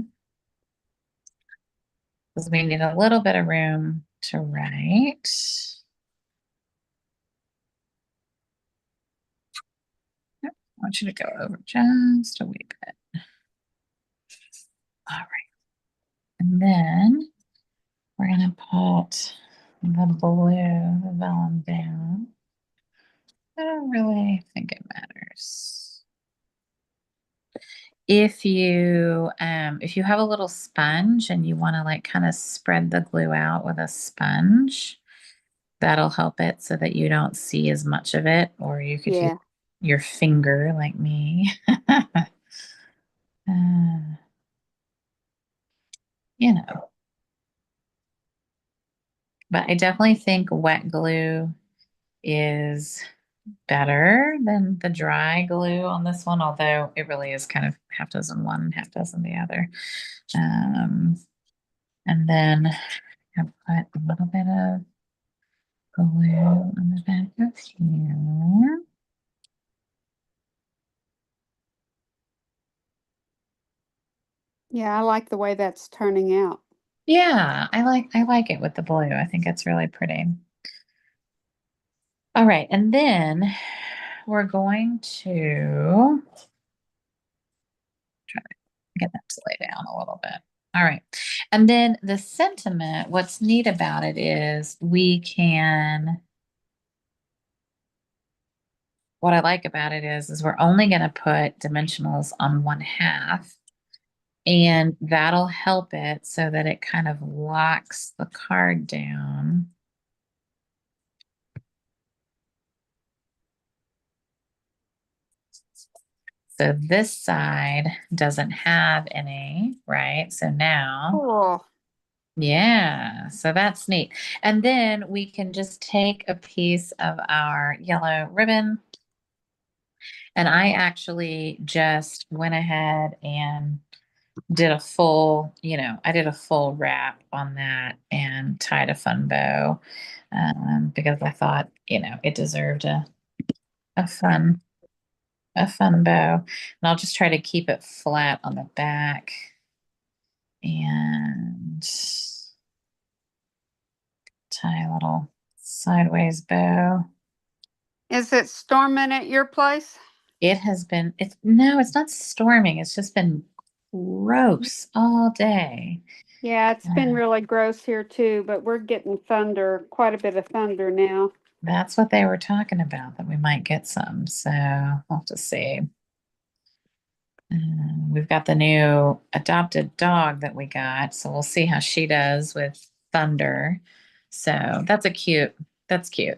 [SPEAKER 1] because we need a little bit of room to write. Yep, I want you to go over just a wee bit. All right. And then we're going to put the vellum down. I don't really think it matters. If you have a little sponge and you want to like kind of spread the glue out with a sponge, that'll help it so that you don't see as much of it, or you could use
[SPEAKER 2] Yeah.
[SPEAKER 1] your finger like me. uh, you know, but I definitely think wet glue is better than the dry glue on this one, although it really is kind of half dozen one, half dozen the other. Um, and then I put a little bit of glue on the back of here.
[SPEAKER 2] Yeah, I like the way that's turning out.
[SPEAKER 1] Yeah, I like it with the blue. I think it's really pretty. All right, and then we're going to try to get that to lay down a little bit. All right. And then the sentiment, what's neat about it is what I like about it is we're only going to put dimensionals on one half, and that'll help it so that it kind of locks the card down. So this side doesn't have any, right? So now,
[SPEAKER 2] Cool.
[SPEAKER 1] yeah, so that's neat. And then we can just take a piece of our yellow ribbon. And I actually just went ahead and I did a full wrap on that and tied a fun bow, because I thought, it deserved a fun, a fun bow. And I'll just try to keep it flat on the back and tie a little sideways bow.
[SPEAKER 2] Is it storming at your place?
[SPEAKER 1] No, it's not storming. It's just been gross all day.
[SPEAKER 2] Yeah, it's been
[SPEAKER 1] Uh,
[SPEAKER 2] really gross here too, but we're getting thunder, quite a bit of thunder now.
[SPEAKER 1] that's what they were talking about, that we might get some. So we'll have to see. We've got the new adopted dog that we got, so we'll see how she does with thunder. So that's cute.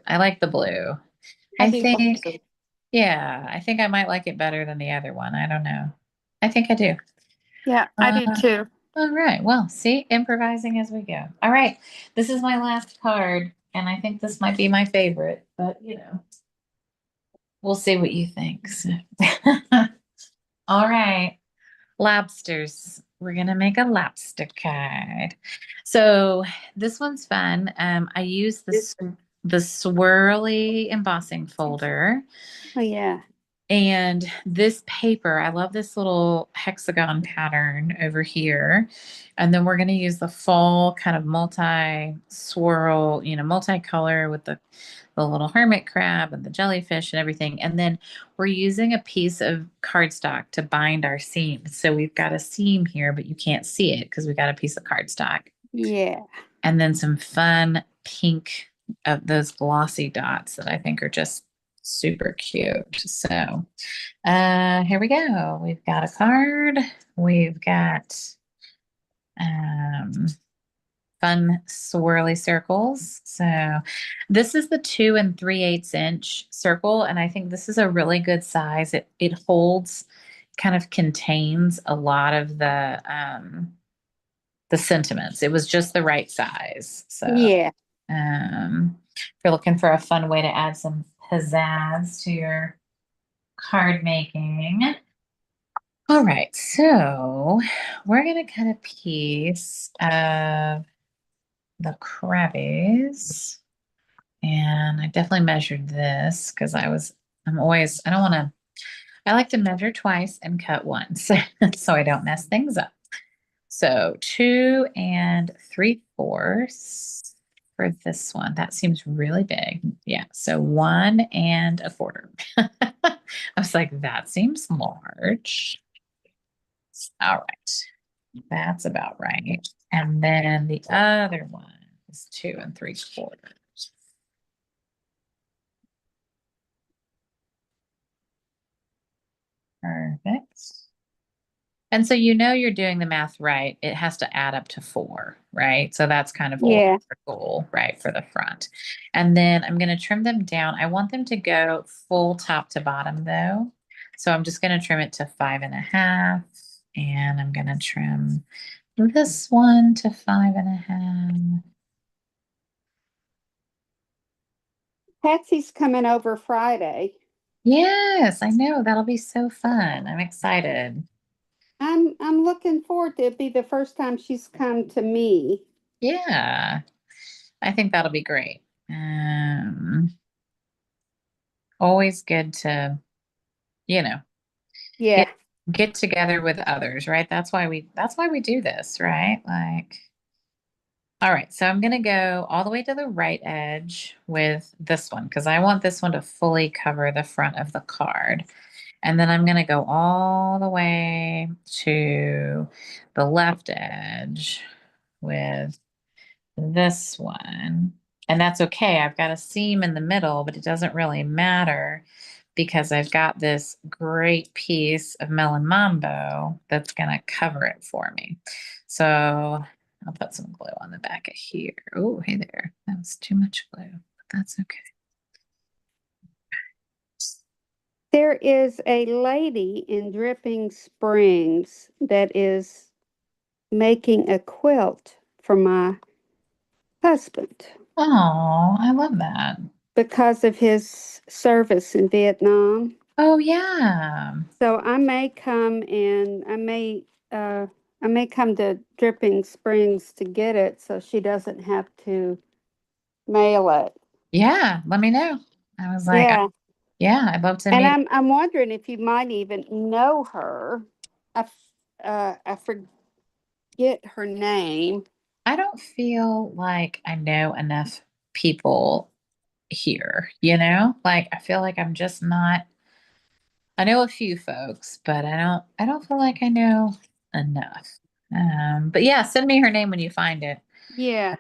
[SPEAKER 1] I like the blue.
[SPEAKER 2] I
[SPEAKER 1] I
[SPEAKER 2] do too.
[SPEAKER 1] think, yeah, I think I might like it better than the other one. I don't know. I think I do.
[SPEAKER 2] Yeah, I do
[SPEAKER 1] Uh,
[SPEAKER 2] too.
[SPEAKER 1] all right. Well, see, improvising as we go. All right. This is my last card, and I think this might be my favorite, but we'll see what you think. So. All right. Lobsters. We're gonna make a lobster card. So this one's fun. I use the swirly embossing folder.
[SPEAKER 2] Oh yeah.
[SPEAKER 1] And this paper, I love this little hexagon pattern over here. And then we're going to use the fall kind of multi swirl, multicolor with the little hermit crab and the jellyfish and everything. And then we're using a piece of cardstock to bind our seam. So we've got a seam here, but you can't see it because we got a piece of cardstock.
[SPEAKER 2] Yeah.
[SPEAKER 1] And then some fun pink of those glossy dots that I think are just super cute. So here we go. We've got a card. We've got um, fun swirly circles. So this is the 2 3/8 inch circle, and I think this is a really good size. It holds, kind of contains a lot of the sentiments. It was just the right size. So
[SPEAKER 2] Yeah.
[SPEAKER 1] if you're looking for a fun way to add some pizzazz to your card making. All right, so we're gonna cut a piece of the crabbies, and I definitely measured this because I don't want to, I like to measure twice and cut once so I don't mess things up. So 2 3/4 for this one. That seems really big. Yeah, so 1 1/4. I was like, that seems large. All right. That's about right. And then the other one is 2 3/4. Perfect. And so you're doing the math right. It has to add up to 4, right? So that's kind of always
[SPEAKER 2] Yeah.
[SPEAKER 1] the goal, right, for the front. And then I'm going to trim them down. I want them to go full top to bottom though. So I'm just going to trim it to 5.5. And I'm going to trim this one to 5.5.
[SPEAKER 2] Patsy's coming over Friday.
[SPEAKER 1] Yes, I know. That'll be so fun. I'm excited.
[SPEAKER 2] I'm looking forward to it be the first time she's come to me.
[SPEAKER 1] Yeah, I think that'll be great. Always good to, you know, get
[SPEAKER 2] Yeah.
[SPEAKER 1] get together with others, right? That's why we do this, right? Like, all right, so I'm gonna go all the way to the right edge with this one because I want this one to fully cover the front of the card. And then I'm gonna go all the way to the left edge with this one. And that's okay. I've got a seam in the middle, but it doesn't really matter because I've got this great piece of melon mambo that's going to cover it for me. So I'll put some glue on the back of here. Oh, hey there. That was too much glue, but that's okay.
[SPEAKER 2] There is a lady in Dripping Springs that is making a quilt for my husband
[SPEAKER 1] Oh, I love that.
[SPEAKER 2] because of his service in Vietnam.
[SPEAKER 1] Oh, yeah.
[SPEAKER 2] So I may come and I may come to Dripping Springs to get it so she doesn't have to mail it.
[SPEAKER 1] Yeah, let me know. I was like,
[SPEAKER 2] Yeah.
[SPEAKER 1] yeah, I'd love to
[SPEAKER 2] And
[SPEAKER 1] meet.
[SPEAKER 2] I'm wondering if you might even know her. I forget her name.
[SPEAKER 1] I don't feel like I know enough people here, you know? Like I feel like I'm just not I know a few folks, but I don't feel like I know enough. But yeah, send me her name when you find it.
[SPEAKER 2] Yeah.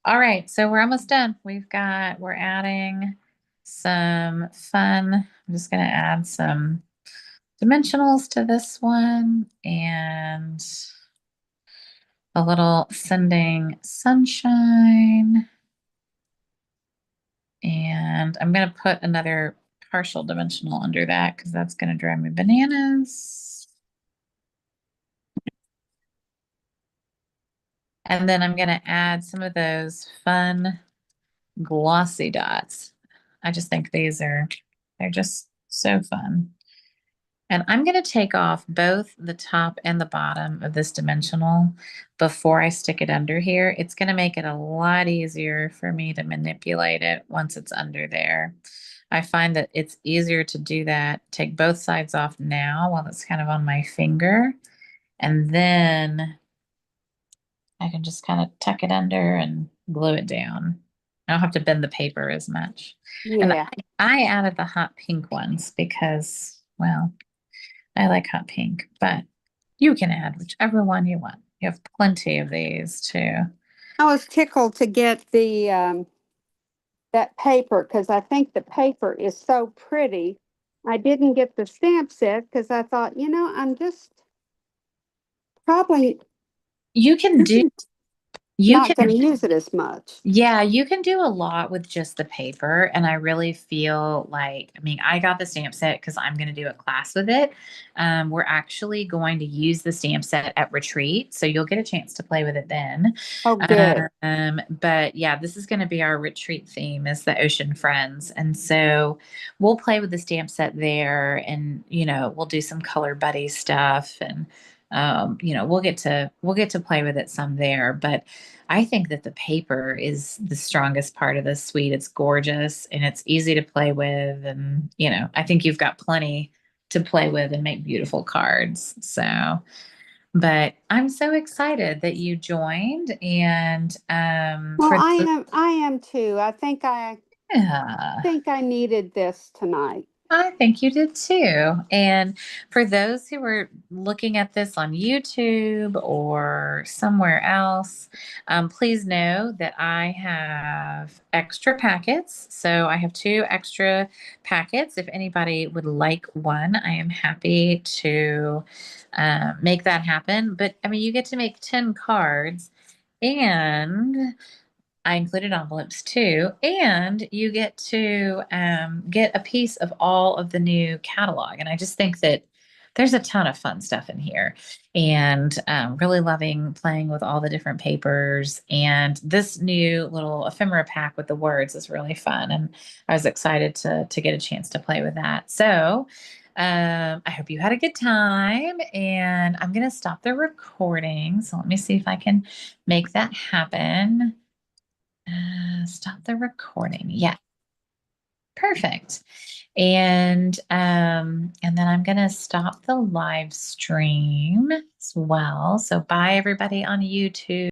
[SPEAKER 1] All right, so we're almost done. We're adding some fun. I'm just gonna add some dimensionals to this one and a little sending sunshine. And I'm going to put another partial dimensional under that because that's going to drive me bananas. And then I'm going to add some of those fun glossy dots. I just think they're just so fun. And I'm going to take off both the top and the bottom of this dimensional before I stick it under here. It's going to make it a lot easier for me to manipulate it once it's under there. I find that it's easier to do that, take both sides off now while it's kind of on my finger, and then I can just kind of tuck it under and glue it down. I don't have to bend the paper as much. And
[SPEAKER 2] Yeah.
[SPEAKER 1] I added the hot pink ones because, well, I like hot pink, but you can add whichever one you want. You have plenty of these too.
[SPEAKER 2] I was tickled to get the that paper because I think the paper is so pretty. I didn't get the stamp set because I thought, I'm just probably
[SPEAKER 1] You can do, you
[SPEAKER 2] not
[SPEAKER 1] can
[SPEAKER 2] going to use it as much.
[SPEAKER 1] Yeah, you can do a lot with just the paper. And I really feel like, I mean, I got the stamp set because I'm going to do a class with it. We're actually going to use the stamp set at retreat. So you'll get a chance to play with it then.
[SPEAKER 2] Oh, good.
[SPEAKER 1] But yeah, this is going to be our retreat theme is the ocean friends. And so we'll play with the stamp set there and, we'll do some color buddy stuff and, we'll get to play with it some there, but I think that the paper is the strongest part of this suite. It's gorgeous and it's easy to play with. And, I think you've got plenty to play with and make beautiful cards. So, but I'm so excited that you joined. And
[SPEAKER 2] Well,
[SPEAKER 1] for
[SPEAKER 2] I am too.
[SPEAKER 1] yeah.
[SPEAKER 2] Think I needed this tonight.
[SPEAKER 1] I think you did too. And for those who are looking at this on YouTube or somewhere else, please know that I have extra packets. So I have two extra packets. If anybody would like one, I am happy to make that happen. But I mean, you get to make 10 cards. And I included envelopes too, and you get to get a piece of all of the new catalog. And I just think that there's a ton of fun stuff in here, and really loving playing with all the different papers. And this new little ephemera pack with the words is really fun, and I was excited to get a chance to play with that. So. I hope you had a good time, and I'm going to stop the recording. So let me see if I can make that happen. Stop the recording. Yeah, perfect. And then I'm gonna stop the live stream as well. So bye everybody on YouTube.